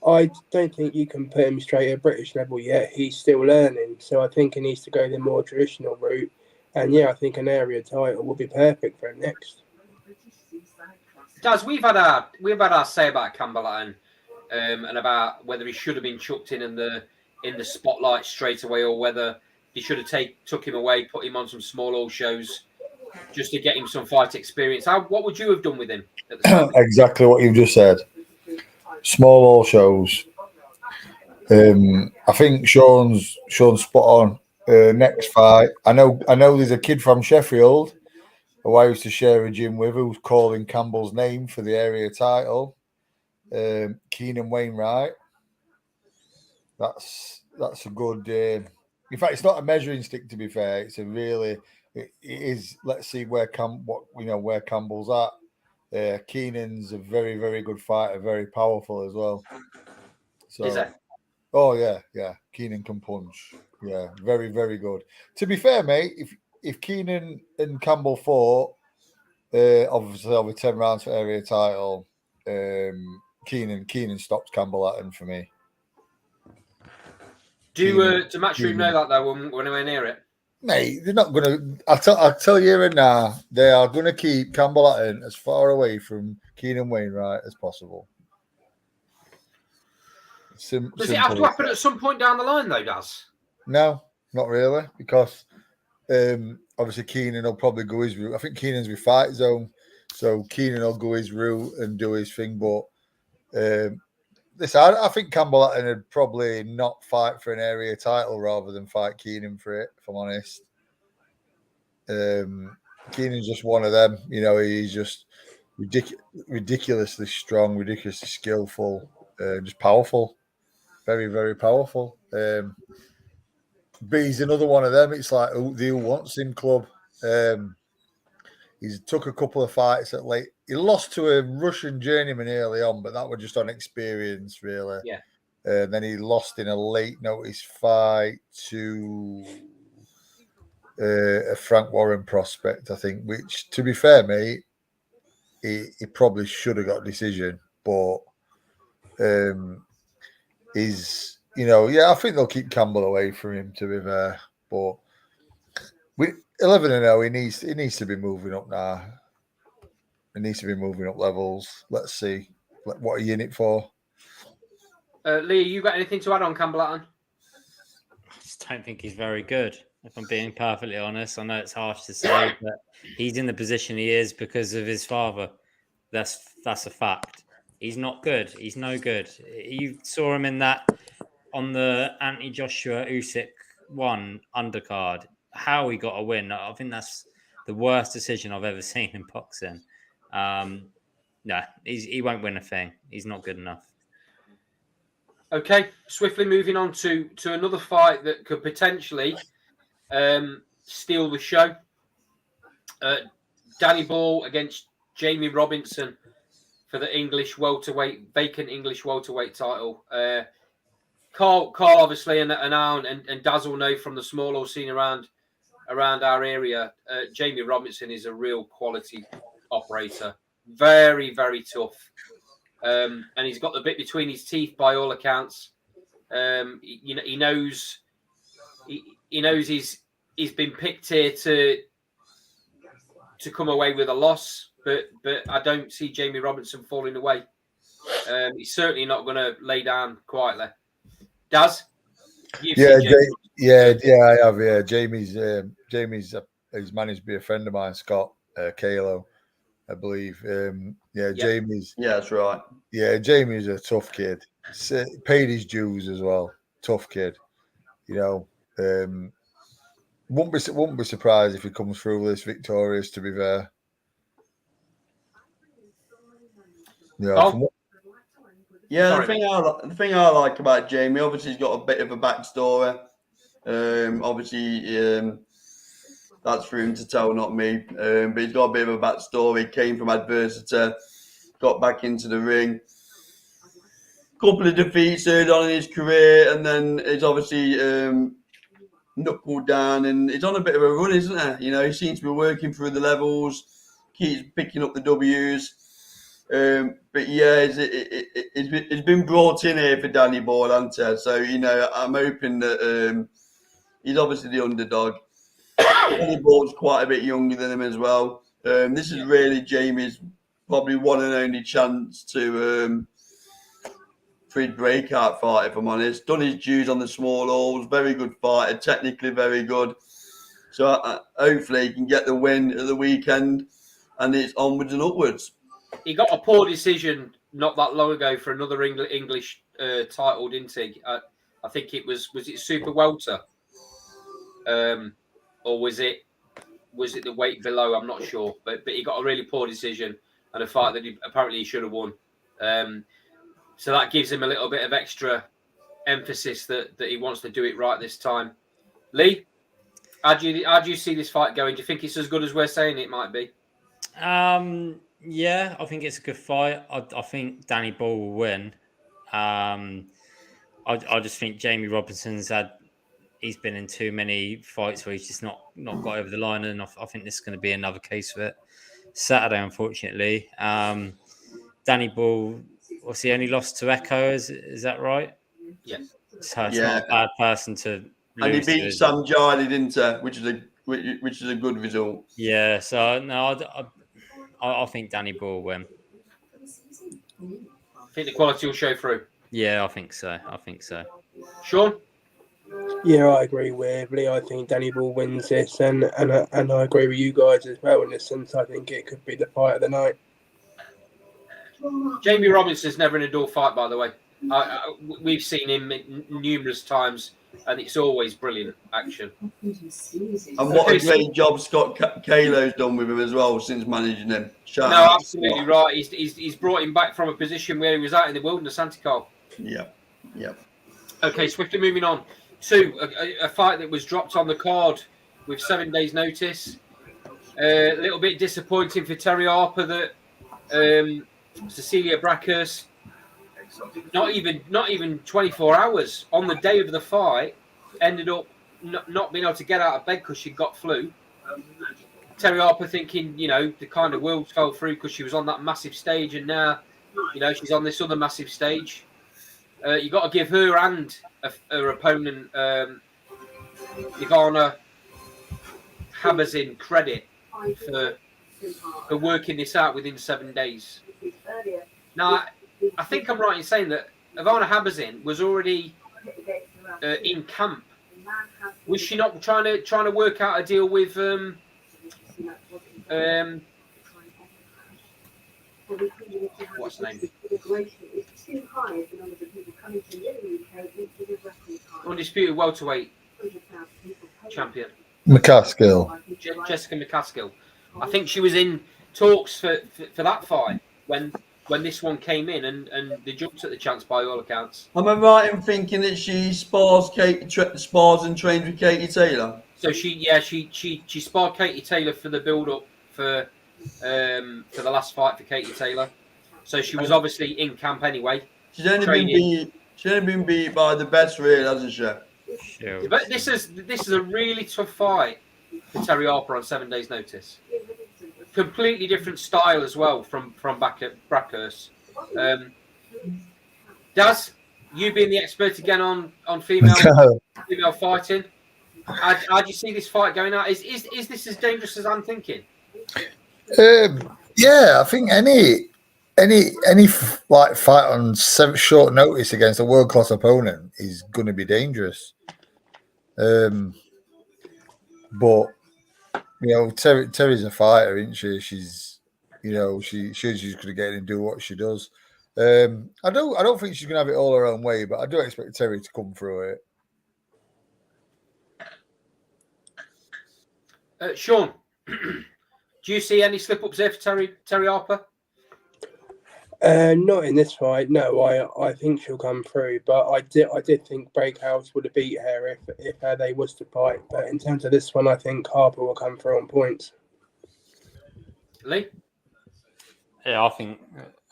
I don't think you can put him straight at British level yet. He's still learning, so I think he needs to go the more traditional route. And yeah, I think an area title will be perfect for him next. Daz, we've had our say about Campbell Hatton, and about whether he should have been chucked in the spotlight straight away, or whether he should have took him away, put him on some small old shows just to get him some fight experience. What would you have done with him at the time? Exactly what you've just said. Small all shows. I think Sean's spot on. Next fight, I know there's a kid from Sheffield who I used to share a gym with who's calling Campbell's name for the area title. Keenan Wainwright. That's a good. In fact, it's not a measuring stick. To be fair, it's a really. It is. Let's see where Campbell's at. Keenan's a very, very good fighter, very powerful as well. So, is that? Oh yeah. Keenan can punch. Yeah, very, very good. To be fair, mate, if Keenan and Campbell fought, obviously over 10 rounds for area title, Keenan stops Campbell Hatton for me. Do Matchroom know that though when we're near it? Mate, they're not going to. I'll tell you right now, they are going to keep Campbell Hatton as far away from Keenan Wainwright as possible. Does it have to happen at some point down the line though, Daz? No, not really, because obviously Keenan will probably go his route. I think Keenan's with Fight Zone, so Keenan will go his route and do his thing. But I think Campbell Hatton would probably not fight for an area title rather than fight Keenan for it, if I'm honest. Keenan's just one of them. You know, he's just ridiculously strong, ridiculously skillful, just powerful. Very, very powerful. But he's another one of them. It's like the Who Wants Him club. He's took a couple of fights at late. He lost to a Russian journeyman early on, but that was just on experience, really. Yeah. Then he lost in a late notice fight to a Frank Warren prospect, I think, which, to be fair, mate, he probably should have got a decision. But I think they'll keep Campbell away from him, to be fair. But with 11-0, he needs to be moving up now. He needs to be moving up levels. Let's see. What are you in it for? Lee, you got anything to add on Campbell Hatton? I just don't think he's very good. If I'm being perfectly honest, I know it's harsh to say, but he's in the position he is because of his father. That's a fact. He's not good. He's no good. You saw him in that on the anti-Joshua Usyk 1 undercard. How he got a win. I think that's the worst decision I've ever seen in boxing. No, he won't win a thing. He's not good enough. Okay, swiftly moving on to another fight that could potentially steal the show. Danny Ball against Jamie Robinson for the vacant English welterweight title. Carl obviously, and Daz will know from the small scene around our area. Jamie Robinson is a real quality operator. Very, very tough. And he's got the bit between his teeth by all accounts. He knows he's been picked here to come away with a loss, but I don't see Jamie Robinson falling away. He's certainly not going to lay down quietly. Daz? I have. Yeah, Jamie's he's managed to be a friend of mine, Scott Kalo, I believe. Jamie's. Yeah, that's right. Yeah, Jamie's a tough kid. Paid his dues as well. Tough kid. Wouldn't be surprised if he comes through this victorious. To be fair. The thing I like about Jamie, obviously, he's got a bit of a backstory. That's for him to tell, not me. But he's got a bit of a backstory. Came from adversity, got back into the ring. Couple of defeats early on in his career, and then he's obviously knuckled down, and he's on a bit of a run, isn't he? He seems to be working through the levels, keeps picking up the W's. But yeah, it's been brought in here for Danny Ball, hasn't it? So I'm hoping that he's obviously the underdog. Danny Ball's quite a bit younger than him as well. This is really Jamie's probably one and only chance to for his breakout fight, if I'm honest. Done his dues on the small halls, very good fighter, technically very good. So hopefully he can get the win at the weekend, and it's onwards and upwards. He got a poor decision not that long ago for another English title, didn't he? I think it was it Super Welter, or was it the weight below? I'm not sure, but he got a really poor decision and a fight that he apparently should have won. So that gives him a little bit of extra emphasis that he wants to do it right this time. Lee, how do you see this fight going? Do you think it's as good as we're saying it might be? Yeah, I think it's a good fight. I think Danny Ball will win. I just think Jamie Robinson's he's been in too many fights where he's just not got over the line, and I think this is going to be another case of it. Saturday, unfortunately. Danny Ball, what's he only lost to Echo? Is that right? Yeah. So it's not a bad person to lose. And he beat Sam Jardy, didn't he? Which is a good result. Yeah. So no, I think Danny Ball will win. I think the quality will show through. Yeah, I think so. Sean? Yeah, I agree with Lee. I think Danny Ball wins this, and I agree with you guys as well in this sense. I think it could be the fight of the night. Jamie Robinson's never in a dull fight, by the way. We've seen him numerous times, and it's always brilliant action. And what a great job Scott Kalo's done with him as well since managing him. Absolutely right. He's brought him back from a position where he was out in the wilderness, Antical. Yeah. Okay, swiftly moving on to a fight that was dropped on the card with 7 days' notice. A little bit disappointing for Terry Harper that Cecilia Brackhurst, not even 24 hours on the day of the fight, ended up not being able to get out of bed because she got flu. Terry Harper thinking, the kind of world fell through because she was on that massive stage, and now, she's on this other massive stage. You got to give her and her opponent, Ivana Habazin, credit for working this out within 7 days. Now, I think I'm right in saying that Ivana Habazin was already in camp Was she not trying to work out a deal with what's the name? Undisputed welterweight champion. McCaskill. Jessica McCaskill. I think she was in talks for that fight when this one came in, and they jumped at the chance by all accounts. Am I right in thinking that she spars and trains with Katie Taylor? So she sparred Katie Taylor for the build up for the last fight for Katie Taylor. So she was obviously in camp anyway. She's only been beat by the best, really, hasn't she? Sure. But this is a really tough fight for Terry Harper on 7 days' notice. Completely different style as well from Brackhurst. Daz, you being the expert again on female fighting, how do you see this fight going out? Is this as dangerous as I'm thinking? Yeah, I think any like fight on short notice against a world class opponent is going to be dangerous. But Terry's a fighter, isn't she? She's she's going to get in and do what she does. I don't think she's going to have it all her own way, but I do expect Terry to come through it. Sean, do you see any slip ups there for Terry Harper? Not in this fight. No, I think she'll come through, but I did think Breakhouse would have beat her if they was to fight. But in terms of this one, I think Harper will come through on points. Lee? Yeah, I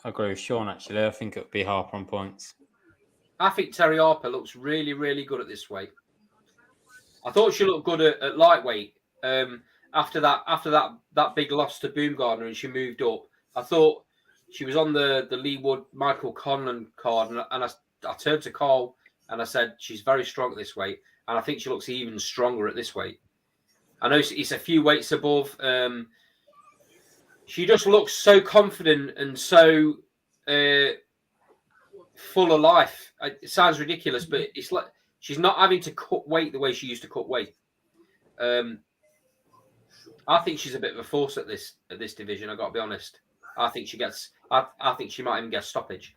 agree with Sean. Actually, I think it'll be Harper on points. I think Terry Harper looks really, really good at this weight. I thought she looked good at lightweight. After that big loss to Baumgardner and she moved up, I thought she was on the Lee Wood Michael Conlan card, and I turned to Carl and I said she's very strong at this weight, and I think she looks even stronger at this weight. I know it's a few weights above. She just looks so confident and so full of life. It sounds ridiculous, but it's like she's not having to cut weight the way she used to cut weight. I think she's a bit of a force at this division. I've got to be honest. I think she gets. I think she might even get a stoppage.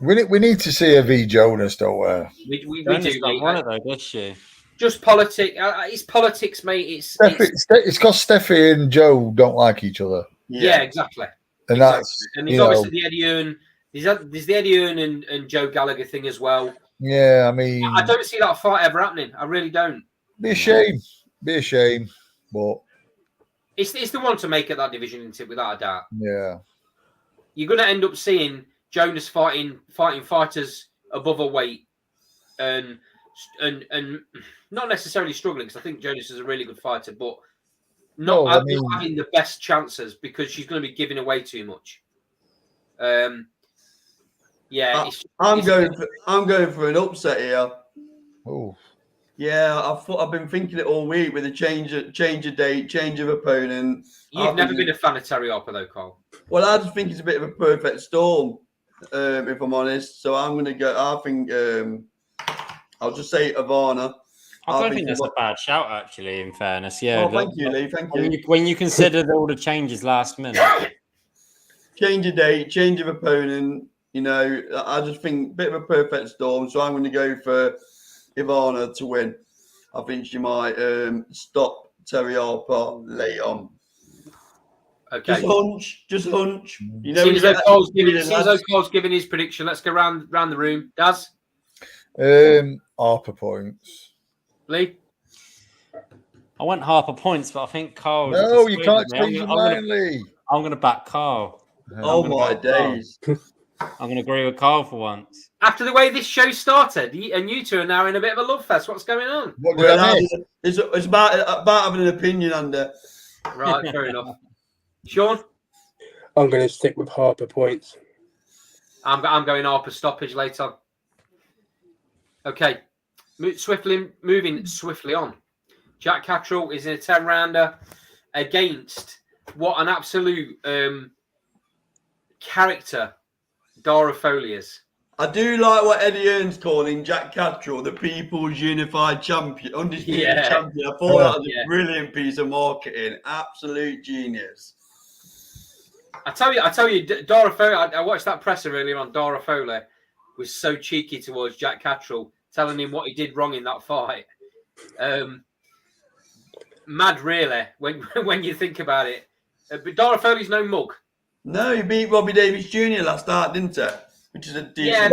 We need to see a V Jonas, don't we? We do. One of those, does she? Just politics. It's politics, mate. It's because Steffi and Joe don't like each other. Yeah, exactly. And that's there's obviously the Eddie Earn. There's the Eddie Earn and Joe Gallagher thing as well. Yeah, I mean, I don't see that fight ever happening. I really don't. Be a shame, but it's the one to make at that division, isn't it? Without a doubt. Yeah. You're going to end up seeing Jonas fighting fighters above a weight, and not necessarily struggling, because I think Jonas is a really good fighter, but not having the best chances because she's going to be giving away too much. I'm going for an upset here. Oh. Yeah, I've been thinking it all week with a change of date, change of opponent. You've never been a fan of Terry Harper, though, Carl. Well, I just think it's a bit of a perfect storm, if I'm honest. So I'm going to go. I think I'll just say Ivana. I don't think that's a bad shout, actually. In fairness, yeah. Oh, thank you, Lee. Thank you. When you consider all the changes last minute, change of date, change of opponent. I just think a bit of a perfect storm. So I'm going to go for Ivana to win. I think she might stop Terry Harper late on. Okay. Just hunch. Seems like Cole's giving his prediction. Let's go round the room. Daz? Harper points. Lee? I went Harper points, but I think Carl. No, you can't change your mind, Lee. I'm going to back Carl. Oh my days. I'm going to agree with Carl for once. After the way this show started, and you two are now in a bit of a love fest. What's going on? It's about having an opinion under. Right, fair enough. Sean? I'm going to stick with Harper points. I'm going Harper stoppage later. Okay. Moving swiftly on. Jack Catterall is in a 10-rounder against what an absolute character Dara Foley is. I do like what Eddie Earn's calling Jack Catterall the People's Unified Champion, undisputed champion. I thought that was a brilliant piece of marketing. Absolute genius. I tell you, Dara Foley. I watched that presser earlier on. Dara Foley was so cheeky towards Jack Catterall, telling him what he did wrong in that fight. Mad, really, when you think about it. But Dara Foley's no mug. No, he beat Robbie Davies Jr. last night, didn't he? Which is a decent.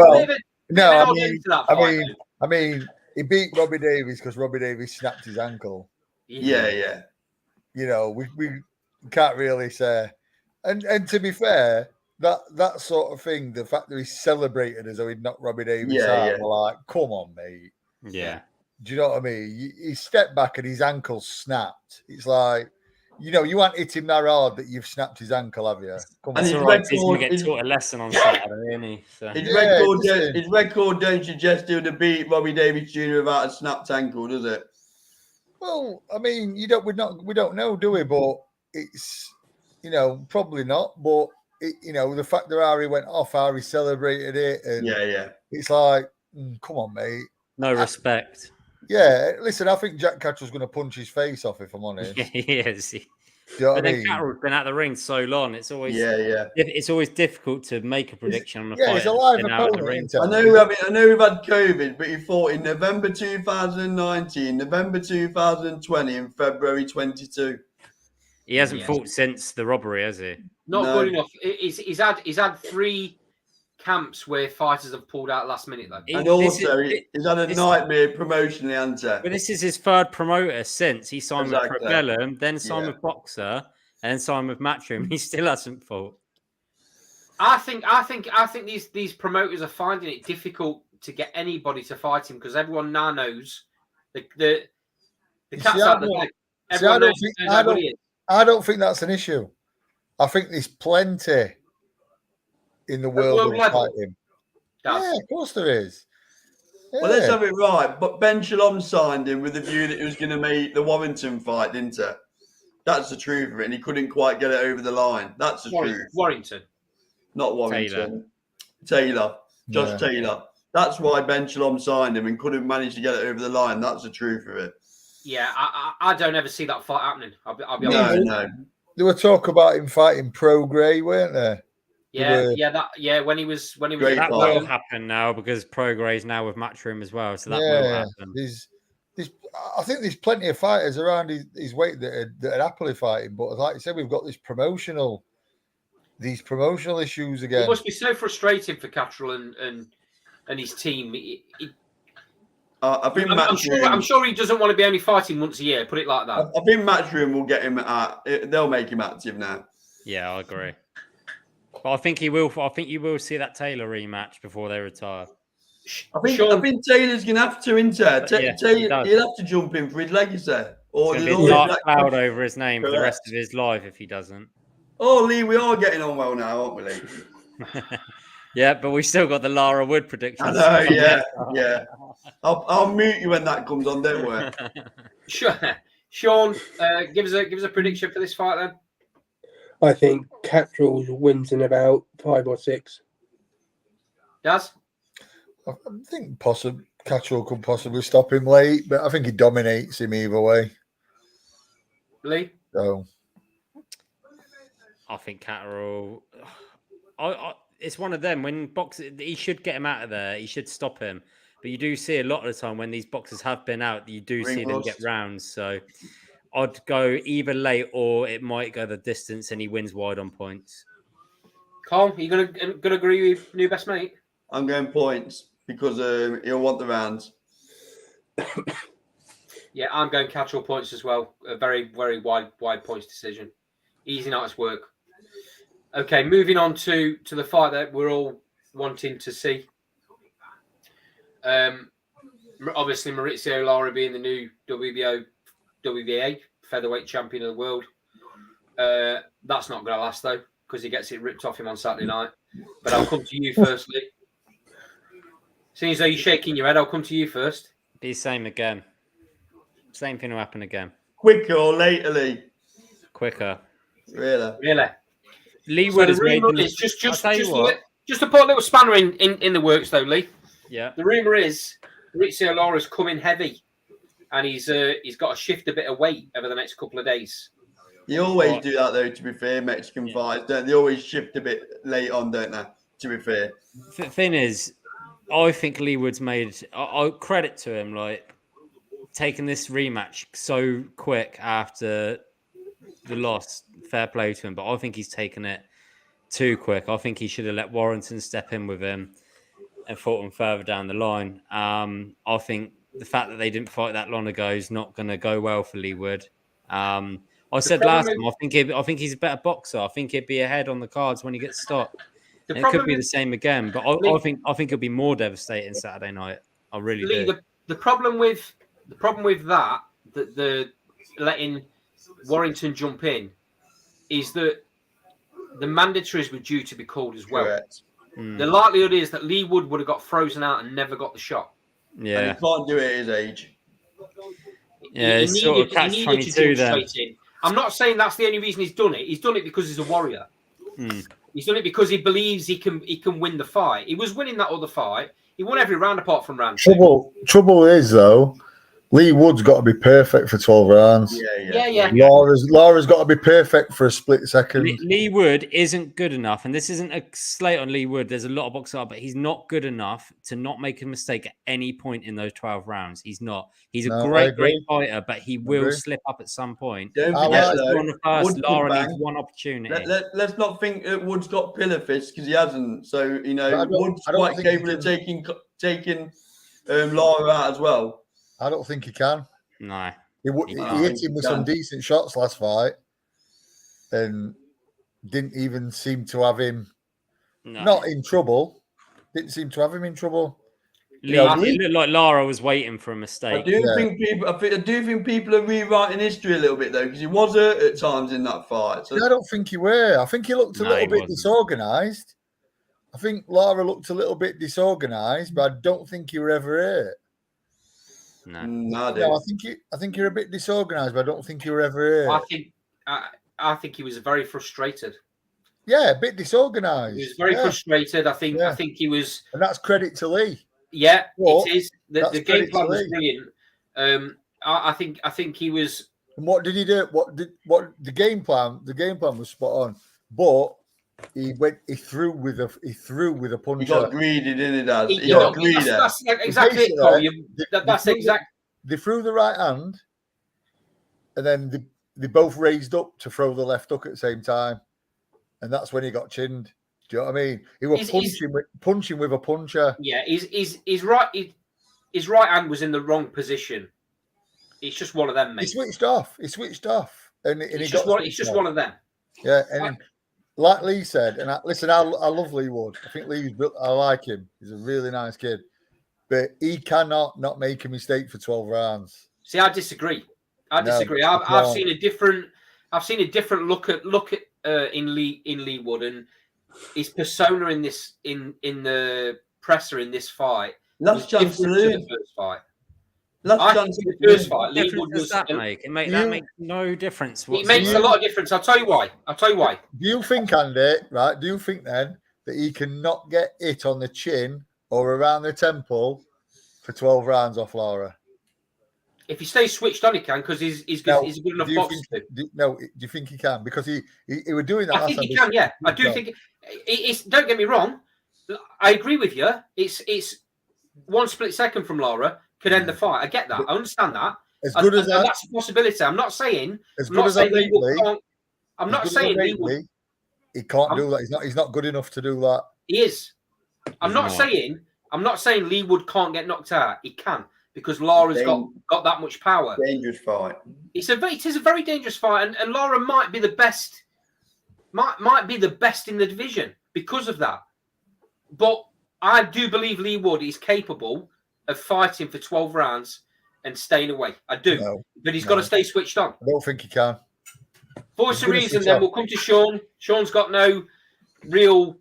I mean, he beat Robbie Davies because Robbie Davies snapped his ankle. Yeah. You know, we can't really say. And to be fair, that sort of thing, the fact that he celebrated as though he'd knocked Robbie Davies out, we're like, come on, mate. Yeah. Do you know what I mean? He stepped back and his ankle snapped. It's like, you know, you haven't hit him that hard that you've snapped his ankle, have you? Come on. He's going to get taught a lesson on Saturday, isn't he? So. His record don't suggest he would have beat Robbie Davies Jr. without a snapped ankle, does it? Well, I mean, we don't know, do we? But it's, you know, probably not. But you know, the fact that Ari went off, Ari celebrated it, and it's like, come on, mate. No respect. Yeah, listen, I think Jack Catterall's going to punch his face off, if I'm honest. Yeah, he is. Do you know but what I then mean? Catterall's been at the ring so long. It's always It's always difficult to make a prediction on a fight. He's a live opponent. I know we've had COVID, but he fought in November 2019, November 2020, and February 22. He hasn't fought since the robbery, has he? Not good enough. He's had 3 camps where fighters have pulled out last minute, though. And also, he's had a nightmare promotionally, hasn't he? But this is his 3rd promoter since he signed with Probellum, then signed with Boxer, and then signed with Matchroom. He still hasn't fought. I think these promoters are finding it difficult to get anybody to fight him because everyone now knows the cat's out the bag. Everyone knows how good he is. I don't think that's an issue. I think there's plenty in the world who fight him. Yeah, of course there is. Yeah. Well, let's have it right. But Ben Shalom signed him with the view that he was going to make the Warrington fight, didn't he? That's the truth of it. And he couldn't quite get it over the line. That's the truth. Warrington. Not Warrington. Taylor. Josh Taylor. That's why Ben Shalom signed him and couldn't manage to get it over the line. That's the truth of it. Yeah, I don't ever see that fight happening. I'll be honest. No. There were talk about him fighting Pro Grey, weren't there? When he was that will happen now because Pro Grey's now with Matchroom as well, so that will happen. I think there's plenty of fighters around his weight that are happily fighting, but like you said, we've got these promotional issues again. It must be so frustrating for Catterall and his team. I'm sure he doesn't want to be only fighting once a year. Put it like that. I think Matchroom will get him. They'll make him active now. Yeah, I agree. But I think he will. I think you will see that Taylor rematch before they retire. I think Taylor's going to have to, isn't he? He'll have to jump in for his legacy. Or there'll be a dark cloud over his name for the rest of his life if he doesn't. Oh, Lee, we are getting on well now, aren't we, Lee? Yeah, but we've still got the Lara Wood prediction. I know, yeah. I'll mute you when that comes on, don't worry. Sure. Sean, give us a prediction for this fight then. I think Catterall wins in about 5 or 6. Daz? I think Catterall could possibly stop him late, but I think he dominates him either way. Lee? So I think Catterall. It's one of them. When boxers, he should get him out of there. He should stop him. But you do see a lot of the time when these boxers have been out, you do see them get rounds. So I'd go either late or it might go the distance and he wins wide on points. Carl, are you gonna agree with new best mate? I'm going points because he'll want the rounds. Yeah, I'm going Catterall points as well. A very, very wide points decision. Easy night's work. Okay, moving on to the fight that we're all wanting to see. Obviously, Maurizio Lara being the new WBA featherweight champion of the world. That's not going to last, though, because he gets it ripped off him on Saturday night. But I'll come to you firstly. Seeing as though you're shaking your head, I'll come to you first. Be the same again. Same thing will happen again. Quicker or later, Lee? Quicker. Really? Really? Lee Wood has made just Just to put a little spanner in the works, though, Lee. Yeah. The rumor is Maurizio Lara's coming heavy, and he's got to shift a bit of weight over the next couple of days. They always do that, though. To be fair, Mexican fighters, don't they? Always shift a bit late on, don't they? To be fair. The thing is, I think Leigh Wood's made. I credit to him, like taking this rematch so quick after the loss. Fair play to him, but I think he's taken it too quick. I think he should have let Warrington step in with him and fought him further down the line. I think the fact that they didn't fight that long ago is not going to go well for Leigh Wood. I said last time, I think he's a better boxer. I think he'd be ahead on the cards when he gets stopped. It could be the same again, but I think it'll be more devastating Saturday night. I really do. The problem with that the letting Warrington jump in is that the mandatories were due to be called as well. Correct. The likelihood is that Leigh Wood would have got frozen out and never got the shot. Yeah, and he can't do it at his age. Yeah, it's sort of catch-22 then. I'm not saying that's the only reason he's done it. He's done it because he's a warrior. He's done it because he believes he can win the fight. He was winning that other fight. He won every round apart from round 2. Trouble is, though, Leigh Wood's got to be perfect for 12 rounds. Yeah. Lara's got to be perfect for a split second. Leigh Wood isn't good enough, and this isn't a slate on Leigh Wood. There's a lot of boxers, but he's not good enough to not make a mistake at any point in those 12 rounds. He's not. He's a great fighter, but he will slip up at some point. Don't forget, Lara needs one opportunity. Let's not think that Wood's got pillar fists because he hasn't. So, Wood's quite capable of taking Lara out as well. I don't think he can. No. He hit him with some decent shots last fight and didn't even seem to have him not in trouble. Didn't seem to have him in trouble. It looked like Lara was waiting for a mistake. I do think people are rewriting history a little bit though, because he was hurt at times in that fight. So. I don't think he were. I think he looked a little bit disorganised. I think Lara looked a little bit disorganised, but I don't think he were ever hurt. No, I think you're a bit disorganised, but I don't think you were ever hurt. I think he was very frustrated. Yeah, a bit disorganised. He was very frustrated. I think he was, and that's credit to Leigh. Yeah, it is. The game plan was brilliant. I think he was. And what did he do? What the game plan? The game plan was spot on, but he threw with a punch. He got greedy, didn't he, Dad? He got greedy. That's exactly it, Cole. That's exact. They threw the right hand, and then they both raised up to throw the left hook at the same time, and that's when he got chinned. Do you know what I mean? He was punching with a puncher. Yeah, his right hand was in the wrong position. It's just one of them, mate. He switched off, and it's just one of them. Yeah, and like Lee said, and I love Leigh Wood. I think I like him. He's a really nice kid, but he cannot not make a mistake for 12 rounds. See, I disagree. I've seen a different look at in Leigh Wood, and his persona in the presser in this fight. Last chance to lose. The first fight. The first fight. Leigh Wood was that make? That makes no difference. It makes a lot of difference. I'll tell you why. Do you think, Andy? Right? Do you think then that he cannot get hit on the chin or around the temple for 12 rounds off Lara? If he stays switched on, he can, because he's a good enough boxer. Do you think he can? Because he was doing that. I think he can. Yeah, I do think. It's. Don't get me wrong. I agree with you. It's one split second from Lara could end the fight. I get that. I understand that. As good as that, that's a possibility. I'm not saying. As good as that, I'm not saying he can't do that. He's not good enough to do that. He is. I'm not saying Leigh Wood can't get knocked out. He can, because Lara's got that much power. Dangerous fight. It is a very dangerous fight, and Lara might be the best. Might be the best in the division because of that. But I do believe Leigh Wood is capable of fighting for 12 rounds and staying away. I do. But he's got to stay switched on. I don't think he can. Voice of reason, then we'll come to Sean. Sean's got no real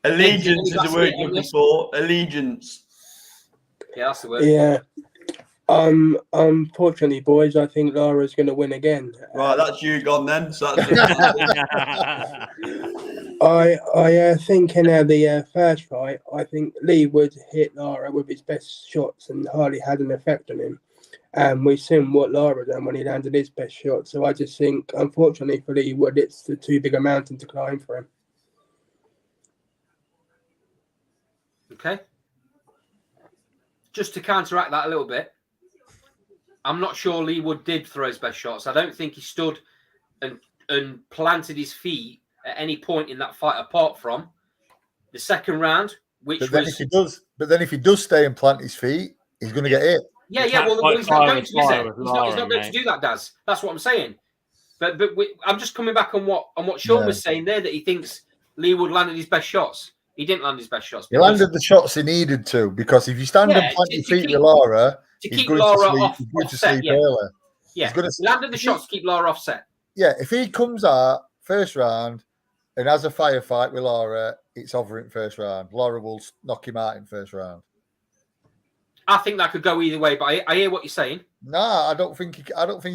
allegiance is the word you're looking for. Allegiance. Yeah, that's the word. Yeah. Unfortunately, boys, I think Lara's going to win again. Right, that's you gone then. So that's I think in the first fight, I think Lee would hit Lara with his best shots and hardly had an effect on him. And we've seen what Lara done when he landed his best shot. So I just think, unfortunately for Lee Wood, it's too big a mountain to climb for him. Okay. Just to counteract that a little bit, I'm not sure Lee Wood did throw his best shots. I don't think he stood and planted his feet at any point in that fight apart from the second round, which but then if he does stay and plant his feet, he's going to get hit. Yeah. Well, he's not going to, is it? He's not going to do that, Daz. That's what I'm saying. But I'm just coming back on what Sean was saying there, that he thinks Lee Wood landed his best shots. He didn't land his best shots. He landed the shots he needed to, because if you stand and plant your feet with Lara, he's going to sleep early. Yeah, he landed the shots to keep Lara offset. Yeah, if he comes out first round and has a firefight with Lara, it's over in first round. Lara will knock him out in first round. I think that could go either way, but I hear what you're saying. No, I don't think he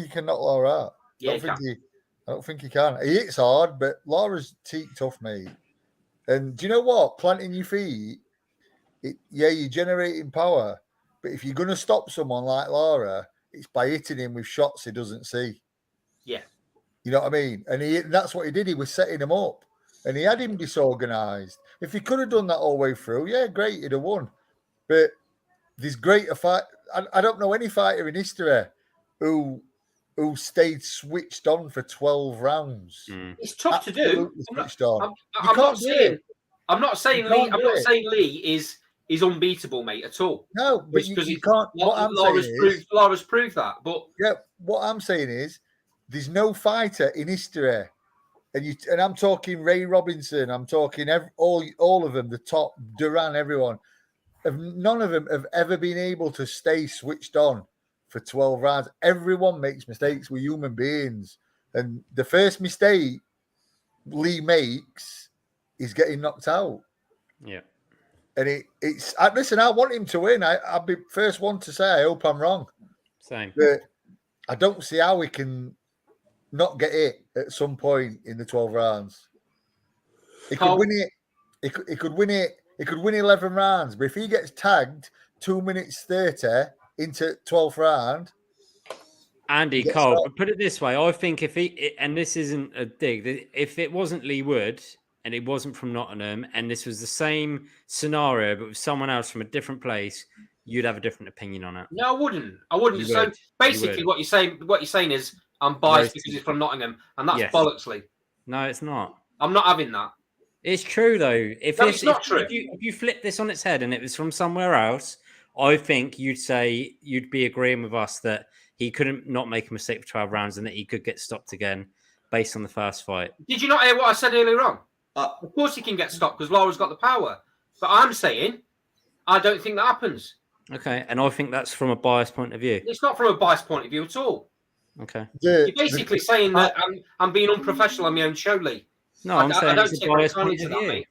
can knock Lara out. Yeah, I don't think he can. He hits hard, but Lara's teak tough, mate. And do you know what? Planting your feet, you're generating power. But if you're going to stop someone like Lara, it's by hitting him with shots he doesn't see. Yeah. You know what I mean? And that's what he did. He was setting him up. And he had him disorganised. If he could have done that all the way through, yeah, great, he'd have won. But there's greater fight. I don't know any fighter in history who stayed switched on for 12 rounds. It's tough to do. I'm not saying Lee is unbeatable, mate, at all. No, but you can't. Lara's proved that. But yeah, what I'm saying is, there's no fighter in history, and I'm talking Ray Robinson, I'm talking all of them, the top, Duran, everyone. None of them have ever been able to stay switched on for 12 rounds. Everyone makes mistakes. We're human beings, and the first mistake Lee makes is getting knocked out. Yeah. And listen, I want him to win. I'll be first one to say I hope I'm wrong. Same. But I don't see how he can not get it at some point in the 12 rounds. He could win it. He could win it. He could win 11 rounds. But if he gets tagged 2 minutes 30 into 12th round, Andy Cole, but put it this way, I think and this isn't a dig, if it wasn't Lee Wood and it wasn't from Nottingham, and this was the same scenario but with someone else from a different place, you'd have a different opinion on it. No, I wouldn't. So basically, what you're saying is I'm biased because he's from Nottingham, and that's bollocks, Lee. No, it's not. I'm not having that. It's true though. It's not true. If you flip this on its head and it was from somewhere else, I think you'd be agreeing with us that he couldn't not make a mistake for 12 rounds and that he could get stopped again based on the first fight. Did you not hear what I said earlier on? Of course he can get stopped because Lara's got the power. But I'm saying I don't think that happens. Okay, and I think that's from a biased point of view. It's not from a biased point of view at all. Okay. You're basically saying that I'm being unprofessional on my own show, Lee. No, I'm saying it's a biased point of view.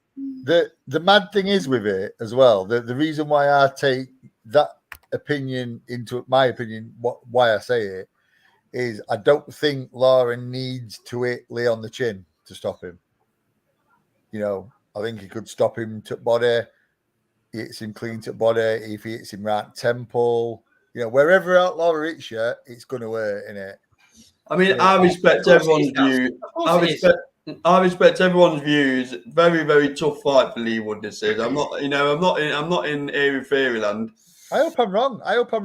The mad thing is with it as well, the reason why I take that opinion into my opinion, why I say it, is I don't think Lara needs to hit Lee on the chin to stop him. You know, I think he could stop him to body. He hits him clean to body. If he hits him right temple, you know, wherever Lara hits you, it's going to hurt, innit? I mean, I respect everyone's view. I respect everyone's views. Very, very tough fight for Lee Wood this is. I'm not in airy fairyland. I hope I'm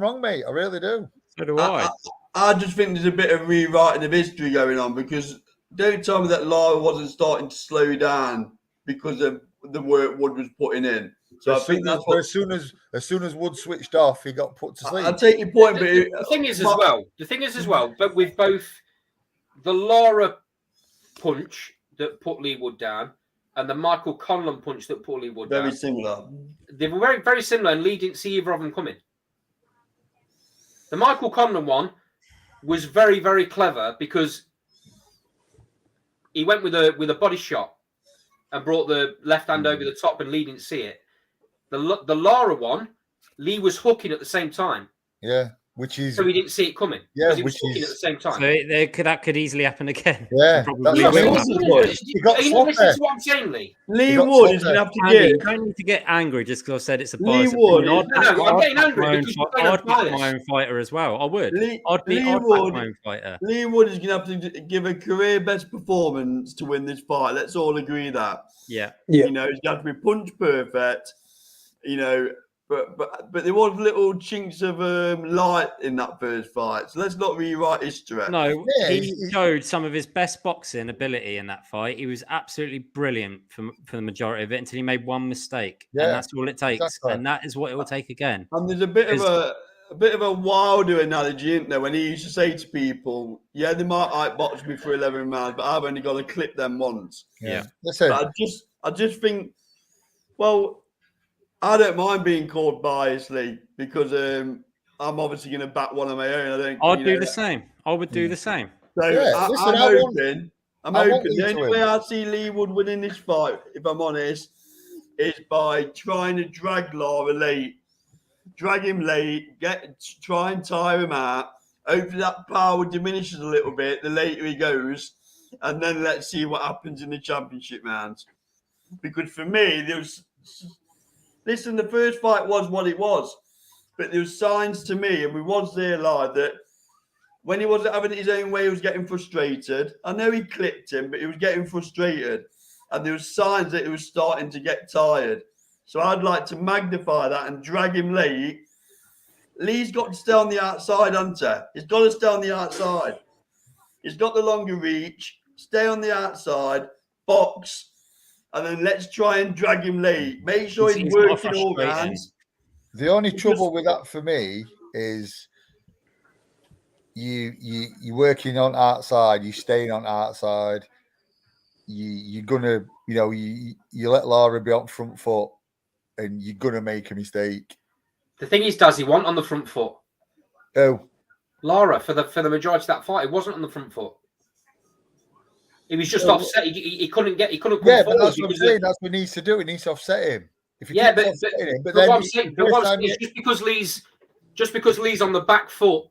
wrong, mate. I really do. So do I. I just think there's a bit of rewriting of history going on, because don't tell me that Lara wasn't starting to slow down because of the work Wood was putting in. So as soon as Wood switched off, he got put to sleep. I take your point, but the thing is as well, but with both the Lara punch that put Lee Wood down and the Michael Conlan punch that put Lee Wood down, very similar. They were very, very similar, and Lee didn't see either of them coming. The Michael Conlan one was very, very clever because he went with a body shot and brought the left hand over the top, and Lee didn't see it. The Lara one, Lee was hooking at the same time. Yeah. which is so we didn't see it coming. Yeah, because it was which talking is at the same time. So that could easily happen again. Yeah, probably that's will what happen. He got Are you not listening sloppy. to what I'm saying, Lee? Lee got Wood is sloppy. going to have to Andy, get. you don't need to get angry just because I said it's a Lee biased Wood opinion. is- I'm getting back angry my own because you're fi- saying I'm I'd back my biased. own fighter as well. I would. Lee I'd back Wood- my own fighter. Lee Wood is going to have to give a career best performance to win this fight. Let's all agree that. Yeah. Yeah. You know, he's got to be punch perfect. You know, but there was little chinks of light in that first fight. So let's not rewrite history. No, Yeah, he showed some of his best boxing ability in that fight. He was absolutely brilliant for the majority of it until he made one mistake, Yeah, and that's all it takes. exactly. And that is what it will take again. And there's a bit of a Wilder analogy, isn't there, when he used to say to people, "Yeah, they might outbox me for 11 rounds, but I've only got to clip them once." Yeah. Listen, But I just think, well, I don't mind being called biased, Lee, because I'm obviously going to back one of my own. I'd do the same. I would do the same. So Yeah, listen, I want hoping. Lee The to only win. way I see Lee Wood winning this fight, if I'm honest, is by trying to drag Lara late. Drag him late, try and tire him out. Hopefully that power diminishes a little bit the later he goes, and then let's see what happens in the championship rounds. Because for me, the first fight was what it was, but there was signs to me, and we was there live, that when he wasn't having it his own way, he was getting frustrated. I know he clipped him, but he was getting frustrated, and there was signs that he was starting to get tired. So I'd like to magnify that and drag him late. Lee's got to stay on the outside, Hunter. He's got to stay on the outside. He's got the longer reach. Stay on the outside, box, and then let's try and drag him late. Make sure he's working all hands. The only trouble with that for me is you're working on outside, you're staying on outside. You're gonna, you let Lara be on front foot, and you're gonna make a mistake. The thing is, does he want on the front foot? Oh, Lara, for the majority of that fight, he wasn't on the front foot. He was just offset. He couldn't come forward. But that's what I'm saying. That's what he needs to do. He needs to offset him. If you but what I'm saying is just because Lee's on the back foot,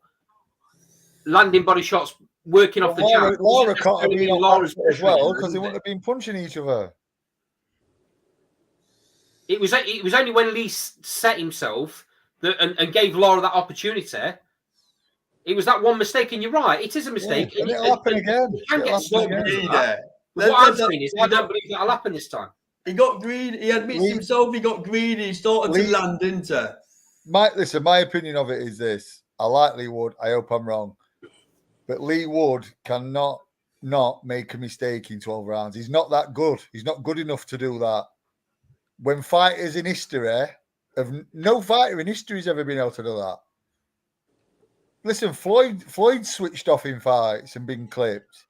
landing body shots, working off the jab. Lara can't have been on Lara's as well, because they wouldn't have been punching each other. It was only when Lee set himself and gave Lara that opportunity. It was that one mistake, and you're right. It is a mistake. And it'll happen again. What I'm saying is, I don't believe that'll happen this time. He got greedy. He admits himself. He got greedy. He started to land into. My opinion of it is this: I like Lee Wood. I hope I'm wrong, but Lee Wood cannot not make a mistake in 12 rounds. He's not that good. He's not good enough to do that. When fighters in history, no fighter in history has ever been able to do that. Listen, Floyd switched off in fights and been clipped.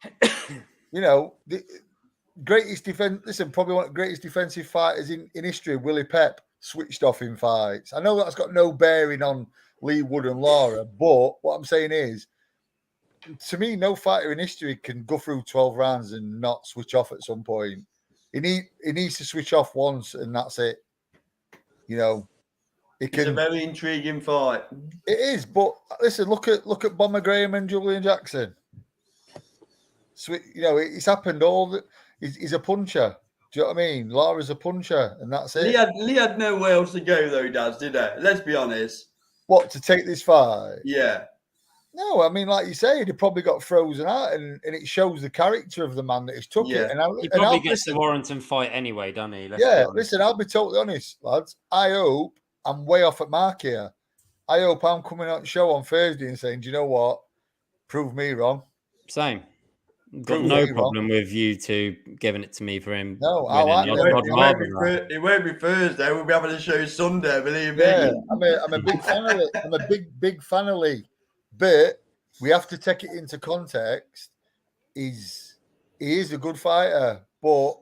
The greatest defense. Listen, probably one of the greatest defensive fighters in history, Willie Pep, switched off in fights. I know that's got no bearing on Lee Wood and Lara, but what I'm saying is, to me, no fighter in history can go through 12 rounds and not switch off at some point. He needs to switch off once, and that's it. It's a very intriguing fight. It is, but listen, look at Bomber Graham and Julian Jackson. So, it's happened he's a puncher. Do you know what I mean? Lara's a puncher, and that's it. Lee had nowhere else to go, though, Daz, did he? Let's be honest. What, to take this fight? Yeah. No, I mean, like you say, he probably got frozen out, and it shows the character of the man that he's took it. And he probably gets the Warrington fight anyway, doesn't he? Listen, I'll be totally honest, lads. I hope I'm way off at mark here. I hope I'm coming on the show on Thursday and saying, do you know what? Prove me wrong. Same. Got no problem with you two giving it to me for him. No, I like it. It won't be Thursday. We'll be having a show Sunday, believe me. Yeah, I'm a big fan of it. I'm a big fan of Lee. But we have to take it into context. He is a good fighter, but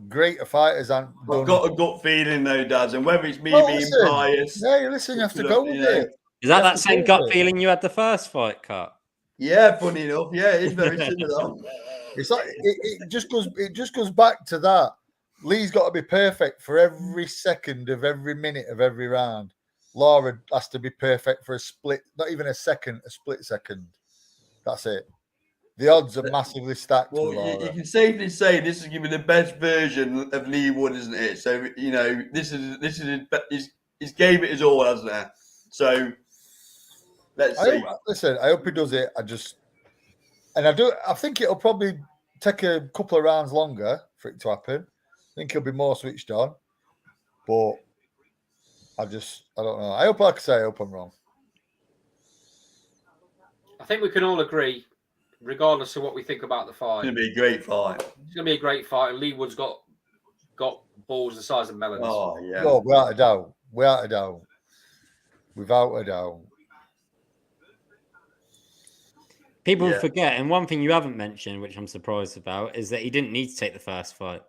greater fighters aren't. I've got a gut feeling though, Daz, and whether it's me being biased. Yeah, listen, you have to go with it. Is that same gut feeling you had the first fight, Cut? Yeah, funny enough. Yeah, it's very similar. It's like it just goes back to that. Lee's got to be perfect for every second of every minute of every round. Lara has to be perfect for a split, not even a second, a split second. That's it. The odds are massively stacked. Well, with Lara. you can safely say this is giving the best version of Leigh Wood, isn't it? So this is he's gave it his all, hasn't it? So let's see. I hope he does it. I think it'll probably take a couple of rounds longer for it to happen. I think he'll be more switched on, but I don't know. I hope I'm wrong. I think we can all agree, regardless of what we think about the fight, It's going to be a great fight. It's going to be a great fight. And Leigh Wood's got balls the size of melons. Oh yeah. No, without a doubt. Without a doubt. People forget, and one thing you haven't mentioned, which I'm surprised about, is that he didn't need to take the first fight.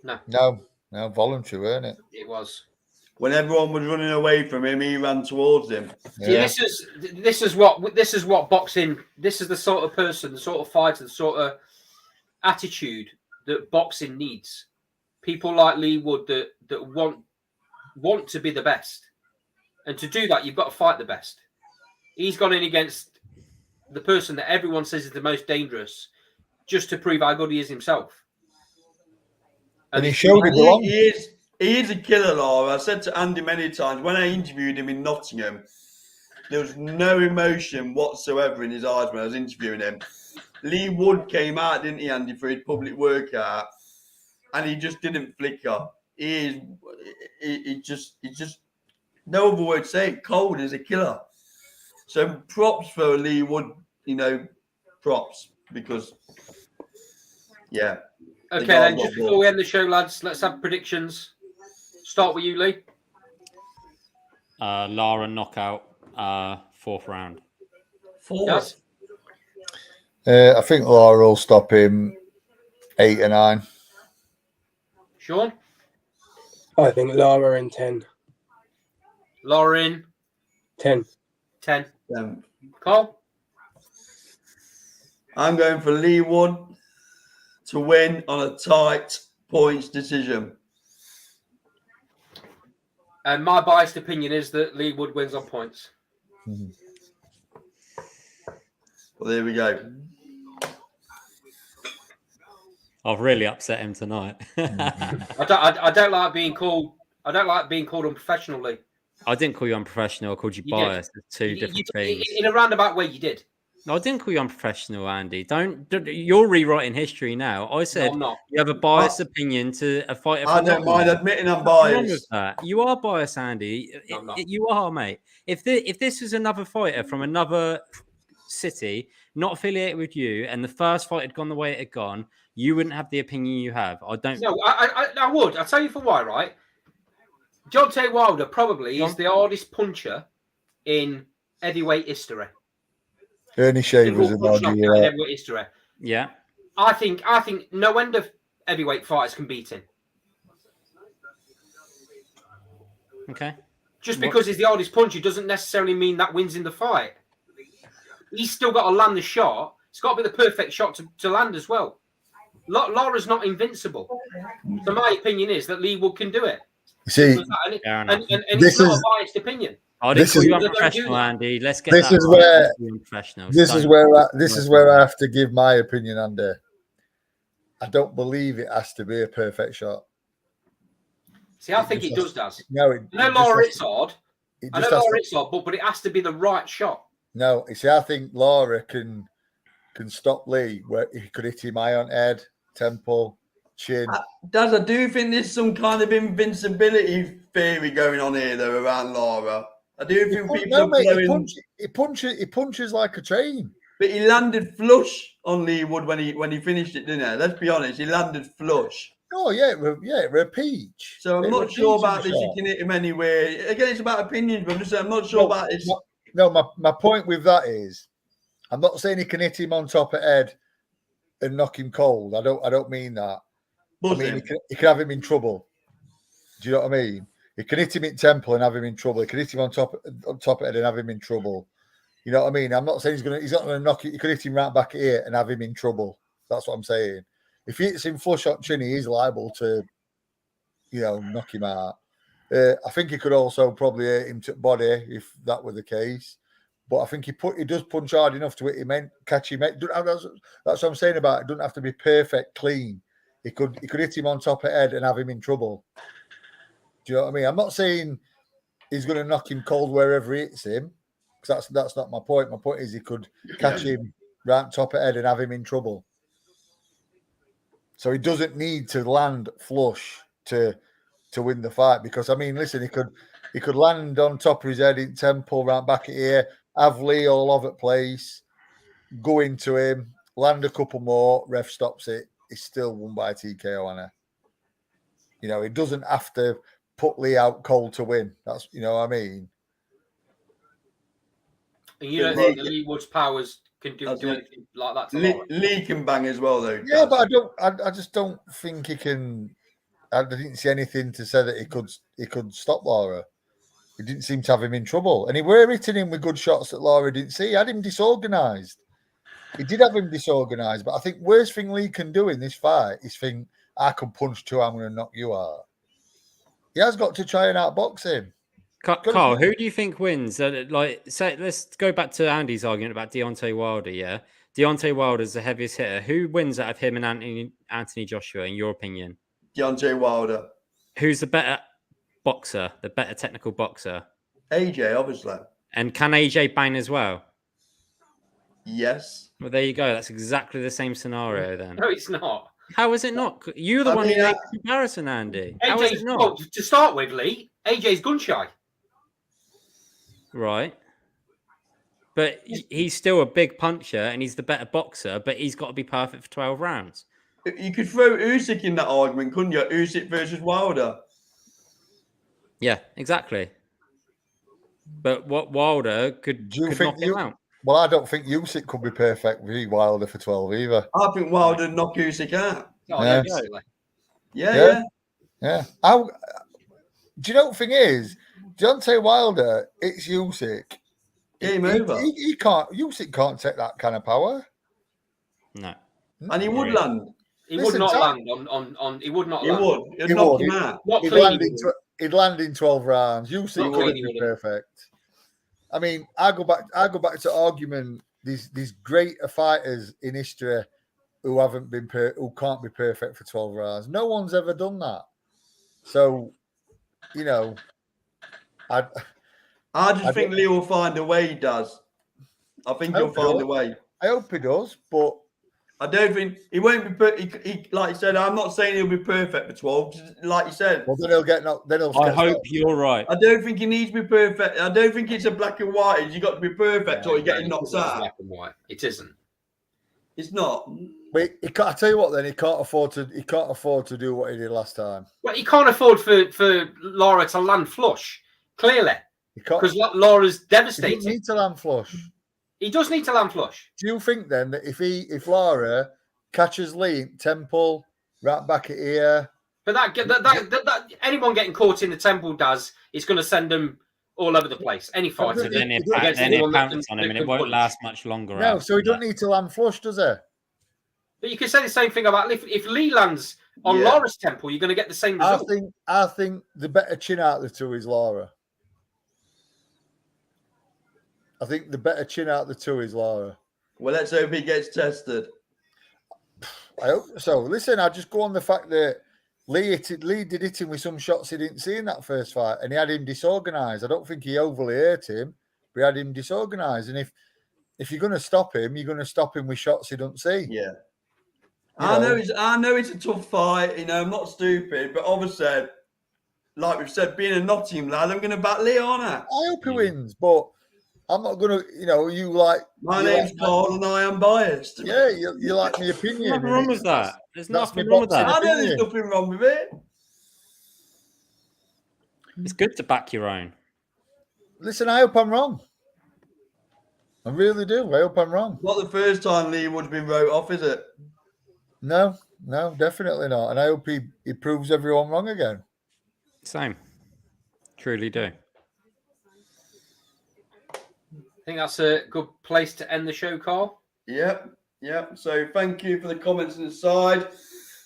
No, voluntary, weren't it? It was. When everyone was running away from him, he ran towards him. Yeah. See, this is what boxing. This is the sort of person, the sort of fighter, the sort of attitude that boxing needs. People like Leigh Wood that want to be the best, and to do that, you've got to fight the best. He's gone in against the person that everyone says is the most dangerous, just to prove how good he is himself. And he showed it. He is a killer, Lara. I said to Andy many times when I interviewed him in Nottingham, there was no emotion whatsoever in his eyes when I was interviewing him. Leigh Wood came out, didn't he, Andy, for his public workout, and he just didn't flicker. He just no other word to say it, cold as a killer. So props for Leigh Wood, props, because Okay, then just before we end the show, lads, let's have predictions. Start with you, Lee. Lara knockout, 4th round. 4th. I think Lara will stop him 8 or 9. Sean? I think Lara in 10. Lara in 10. 10. Carl? I'm going for Leigh Wood to win on a tight points decision. And my biased opinion is that Leigh Wood wins on points. Mm-hmm. Well, there we go. I've really upset him tonight. I don't like being called. I don't like being called unprofessional, Lee. I didn't call you unprofessional. I called you biased. Two different things. In a roundabout way, you did. No, I didn't call you unprofessional, Andy. Don't you're rewriting history now. I said you have a biased opinion to a fighter. I don't mind admitting I'm biased. You are biased, Andy. You are, mate. If this was another fighter from another city, not affiliated with you, and the first fight had gone the way it had gone, you wouldn't have the opinion you have. I don't. No, I would. I'll tell you for why, right? Deontay Wilder probably is the hardest puncher in heavyweight history. Ernie Shavers about heavyweight history. Yeah. I think no end of heavyweight fighters can beat him. Okay. Just because he's the hardest puncher doesn't necessarily mean that wins in the fight. He's still got to land the shot. It's got to be the perfect shot to land as well. Lara's not invincible. So my opinion is that Leigh Wood can do it. See, and it's not a biased opinion. I didn't call you unprofessional, Andy. Let's get this that is right. This is where I have to give my opinion, Andy. I don't believe it has to be a perfect shot. See, I think it does. No, I know Lara it's hard. I know Lara it's hard, but it has to be the right shot. No, you see, I think Lara can stop Lee where he could hit him eye on head, temple, chin. Daz, I do think there's some kind of invincibility theory going on here, though, around Lara. I do think he punches like a train. But he landed flush on Leigh Wood when he finished it, didn't he? Let's be honest, he landed flush. Oh yeah, we're a peach. So I'm not sure about this. You can hit him anywhere. Again, it's about opinions, but I'm just saying I'm not sure about this. No, my point with that is, I'm not saying he can hit him on top of head and knock him cold. I don't mean that. I mean he can have him in trouble. Do you know what I mean? He can hit him in temple and have him in trouble. He can hit him on top of head and have him in trouble. You know what I mean? I'm not saying he's not gonna knock it. You could hit him right back here and have him in trouble. That's what I'm saying. If he hits him flush on chin, he's liable to, knock him out. I think he could also probably hit him to body if that were the case. But I think he does punch hard enough to hit him in, catch him. That's what I'm saying about it. It doesn't have to be perfect, clean. He could hit him on top of head and have him in trouble. Do you know what I mean? I'm not saying he's going to knock him cold wherever he hits him, because that's not my point. My point is he could catch him right on top of head and have him in trouble. So he doesn't need to land flush to win the fight, because I mean, listen, he could land on top of his head in temple, right back at here, have Lee all over the place, go into him, land a couple more, ref stops it. He's still won by TKO, Anna. You know, he doesn't have to put Lee out cold to win. That's, you know what I mean? And you don't think that Lee Wood's powers can do anything like that to Lara? Lee can bang as well, though. Yeah, but I just don't think he can. I didn't see anything to say that he could stop Lara. He didn't seem to have him in trouble. And he were hitting him with good shots that Lara didn't see. He had him disorganised. He did have him disorganised, but I think worst thing Lee can do in this fight is think, I can punch two, I'm going to knock you out. He has got to try and outbox him. Carl, who do you think wins? Let's go back to Andy's argument about Deontay Wilder, yeah? Deontay Wilder's the heaviest hitter. Who wins out of him and Anthony Joshua, in your opinion? Deontay Wilder. Who's the better boxer, the better technical boxer? AJ, obviously. And can AJ bang as well? Yes. Well, there you go. That's exactly the same scenario then. No, it's not. How is it not? You're the one who made the comparison, Andy. How is it not? Well, to start with, Lee, AJ's gun shy. Right. But he's still a big puncher and he's the better boxer, but he's got to be perfect for 12 rounds. You could throw Usyk in that argument, couldn't you? Usyk versus Wilder. Yeah, exactly. But what Wilder could knock him out. Well, I don't think Usyk could be perfect with Wilder for 12 either. I think Wilder would knock Usyk out. Oh, Yeah. Do you know what the thing is? Deontay Wilder, it's Usyk. Game over. Usyk can't take that kind of power. No. And he would land. He would not land on. He would not. He land. would. He'd knock him out. He'd land in 12 rounds. Usyk wouldn't be perfect. I mean, I go back to argument. These greater fighters in history who can't be perfect for 12 rounds. No one's ever done that. So, you know, I just think Lee will find a way. He does. I think he'll find a way. I hope he does, but I don't think he won't be. He like you said, I'm not saying he'll be perfect for 12. Like you said, well, then he'll get knocked. I hope you're right. I don't think he needs to be perfect. I don't think it's a black and white. You got to be perfect or you're getting knocked out. Black and white. It isn't. It's not. But I tell you what, then he can't afford to do what he did last time. Well, he can't afford for Lara to land flush. Clearly, because Lara's devastated. He doesn't need to land flush. He does need to land flush. Do you think then that if Lara catches Lee temple right back at ear? But that anyone getting caught in the temple it's going to send them all over the place. Any fighter. So then it pounces on him and it won't last much longer. No, so he don't need to land flush, does he? But you can say the same thing about if Lee lands on Lara's temple, you're going to get the same result. I think the better chin out of the two is Lara. I think the better chin out of the two is Lara. Well, let's hope he gets tested. I hope so. Listen, I just go on the fact that Lee did hit him with some shots he didn't see in that first fight, and he had him disorganised. I don't think he overly hurt him, but he had him disorganised. And if you're going to stop him, you're going to stop him with shots he don't see. Yeah. I know it's a tough fight. You know, I'm not stupid, but obviously, like we've said, being a Nottingham lad, I'm going to back Lee, aren't I? I hope he wins, but I'm not going to, you like... My name's Carl and I am biased. Yeah, you like my opinion. There's nothing wrong with that. There's nothing wrong with that. I know there's nothing wrong with it. It's good to back your own. Listen, I hope I'm wrong. I really do. I hope I'm wrong. Not the first time Lee would have been wrote off, is it? No, definitely not. And I hope he proves everyone wrong again. Same. Truly do. I think that's a good place to end the show, Carl. Yep. So thank you for the comments inside.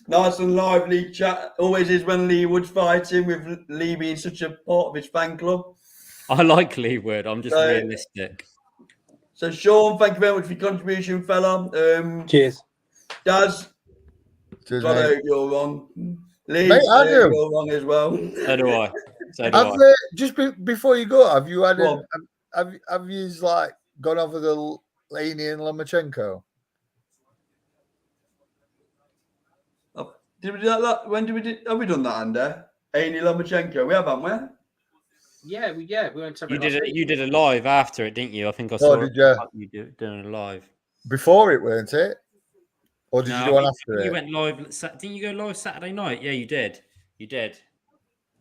Nice and lively chat. Always is when Lee Wood's fighting, with Lee being such a part of his fan club. I like Lee Wood. I'm just realistic. So, Sean, thank you very much for your contribution, fella. Cheers. Daz, Cheers, God, I mate. hope you're wrong. Lee, Mate, I do. you're wrong as well. So do I. So do I. Just before you go, have you had Go have you like gone over the LEIGH and Lomachenko? Did we do that? When did we do? Have we done that, Andy? Amy Lomachenko. We have, haven't we? Yeah, we went to. You did a live after it, didn't you? I think I saw. Oh, did you? You doing a live Before it, weren't it? Or did you do one after it? You went live. Didn't you go live Saturday night? Yeah, you did. You did.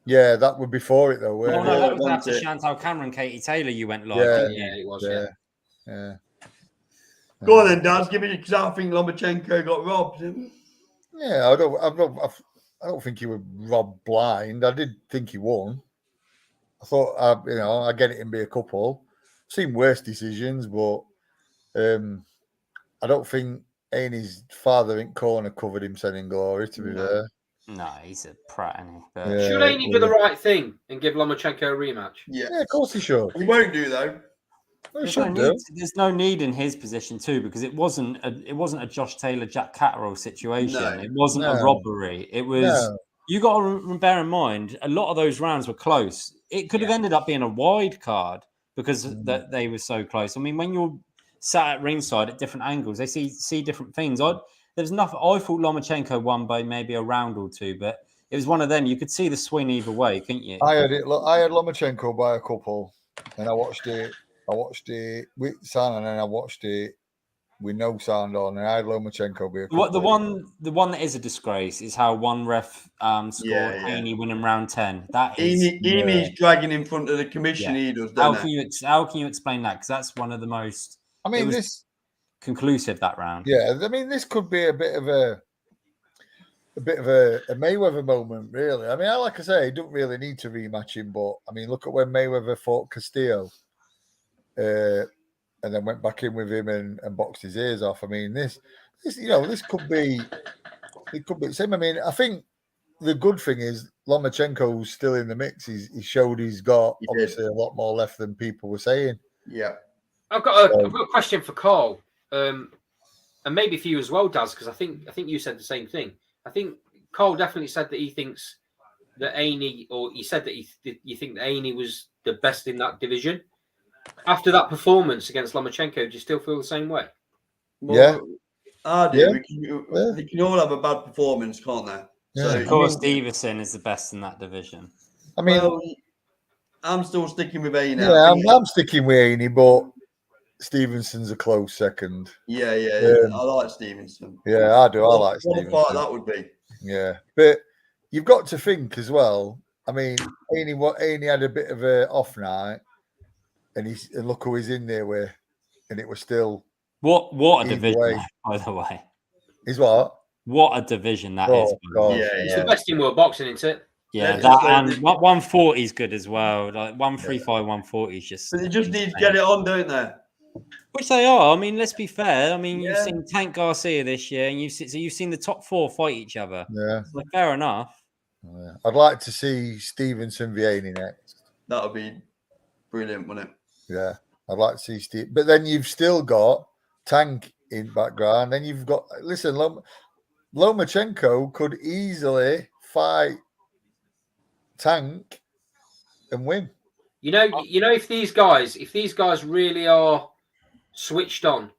Yeah, that was before it though. Oh no, that was after Chantal Cameron, Katie Taylor. You went live. Yeah, didn't you? Yeah, it was. Yeah. Go on then, Daz. Give me because I think Lomachenko got robbed. Yeah, I don't think he was robbed blind. I did think he won. I thought, I get it in be a couple. Seen worse decisions, but I don't think Aney's father in corner covered him sending glory. To be fair, no, he's a prat, isn't he? But... Yeah, should Aney do the right thing and give Lomachenko a rematch? Yeah, of course he should. He won't do though. There's no need in his position too, because it wasn't a Josh Taylor, Jack Catterall situation. No. It wasn't a robbery. It was. You got to bear in mind a lot of those rounds were close. It could have ended up being a wide card because they were so close. I mean, when you're sat at ringside at different angles, they see different things. There's nothing. I thought Lomachenko won by maybe a round or two, but it was one of them. You could see the swing either way, couldn't you? I had Lomachenko by a couple, and I watched it with sound, and then I watched it with no sound on, and I had Lomachenko be a couple. The one that is a disgrace is how one ref scored Haney winning round 10. That is Amy's dragging in front of the commission. He does. How can you explain that? Because that's one of the most. I mean, this conclusive that round. Yeah, I mean, this could be a bit of a Mayweather moment, really. I mean, like I say, he don't really need to rematch him, but I mean, look at when Mayweather fought Castillo, and then went back in with him and boxed his ears off. I mean, this could be the same. I mean, I think the good thing is Lomachenko's still in the mix. He showed he's got obviously a lot more left than people were saying. Yeah. I've got a question for Carl, and maybe for you as well, Daz, because I think you said the same thing. I think Carl definitely said that he thinks that Aney, or he said that you think that Aney was the best in that division. After that performance against Lomachenko, do you still feel the same way? Well, I do. Yeah. They can all have a bad performance, can't they? Yeah. So, of course, Stevenson is the best in that division. I mean, I'm still sticking with Aney. Yeah, I'm sticking with Aney, but Stevenson's a close second. Yeah. I like Stevenson. Yeah, I do. I like Stevenson. What a fight that would be. Yeah, but you've got to think as well. I mean, Aney had a bit of a off night, and look who he's in there with, and it was still what a division, by the way. Is what? What a division that is. God. Yeah. It's the best in world boxing, isn't it? Yeah, and 140 is good as well. Like 135, 140 is just. But they just need to get it on, don't they? Which they are. I mean, let's be fair. I mean, you've seen Tank Garcia this year, and you've seen the top four fight each other. Yeah, so fair enough. Yeah. I'd like to see Stevenson v Aney next. That would be brilliant, wouldn't it? Yeah, I'd like to see Steve. But then you've still got Tank in background. Then you've got Lomachenko could easily fight Tank and win. You know, if these guys really are switched on,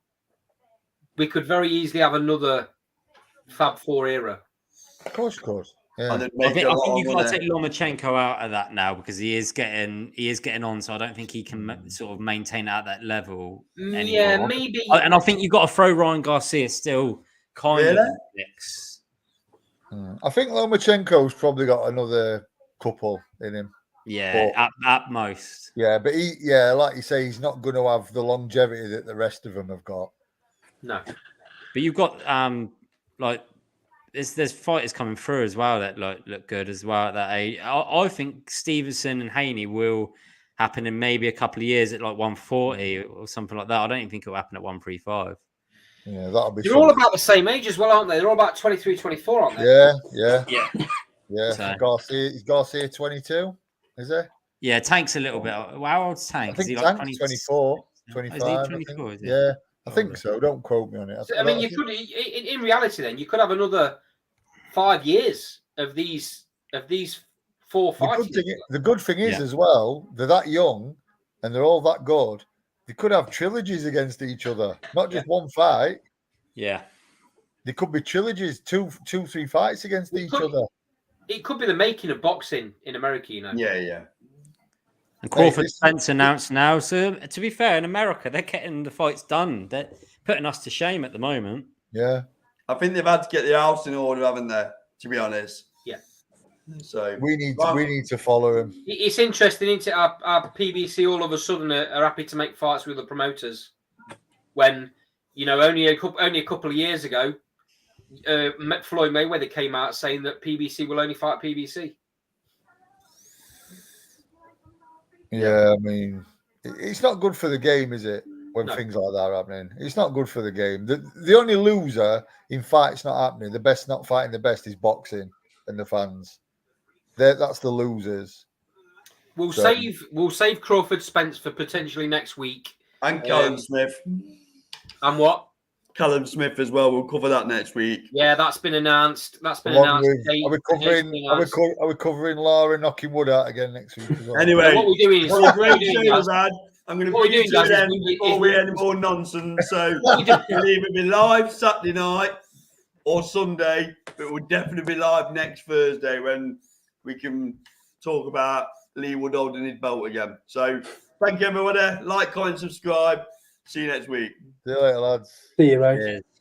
we could very easily have another Fab Four era. Of course, of course. Yeah. I think you've got to take Lomachenko out of that now because he is getting on. So I don't think he can sort of maintain at that level anymore. Yeah, maybe. And I think you've got to throw Ryan Garcia still kind of in the mix. I think Lomachenko's probably got another couple in him. Yeah, at most. Yeah, but like you say, he's not going to have the longevity that the rest of them have got. No. But you've got there's fighters coming through as well that look good as well at that age. I think Stevenson and Haney will happen in maybe a couple of years at like 140 or something like that. I don't even think it will happen at 135. Yeah, that'll be. They're all about the same age as well, aren't they? They're all about 23, 24, aren't they? Yeah. So, Garcia 22, is he? Yeah, Tank's a little bit. How old's Tank? I think Is he like Tank's 20, 24, Is 25. he I 24? think. Is he? Yeah, I think so. Don't quote me on it. So, I mean, you could, in reality, then you could have another 5 years of these 4 fighting. The good thing is as well, they're that young and they're all that good. They could have trilogies against each other, not just one fight. Yeah. They could be trilogies, two, 3 fights against each other. It could be the making of boxing in America, you know. Yeah. And Crawford Spence announced now. So to be fair, in America, they're getting the fights done. They're putting us to shame at the moment. Yeah. I think they've had to get the house in order, haven't they? To be honest. Yeah. So we need to follow him. It's interesting, isn't it? Our PBC all of a sudden are happy to make fights with the promoters when, you know, only a couple of years ago, Floyd Mayweather came out saying that PBC will only fight PBC. Yeah, I mean, it's not good for the game, is it? When things like that are happening, it's not good for the game. The only loser in fights not happening, the best not fighting the best, is boxing and the fans. That's the losers. We'll save Crawford Spence for potentially next week. And Callum Smith. And what? Callum Smith as well. We'll cover that next week. Yeah, that's been announced. Are we covering Lara knocking wood out again next week as well? Anyway, what we're doing is I'm going to put you to them before we any more nonsense. So it'll either be live Saturday night or Sunday, but it will definitely be live next Thursday when we can talk about Lee Wood holding his belt again. So thank you, everybody. Like, comment, subscribe. See you next week. See you later, lads. See you, mate.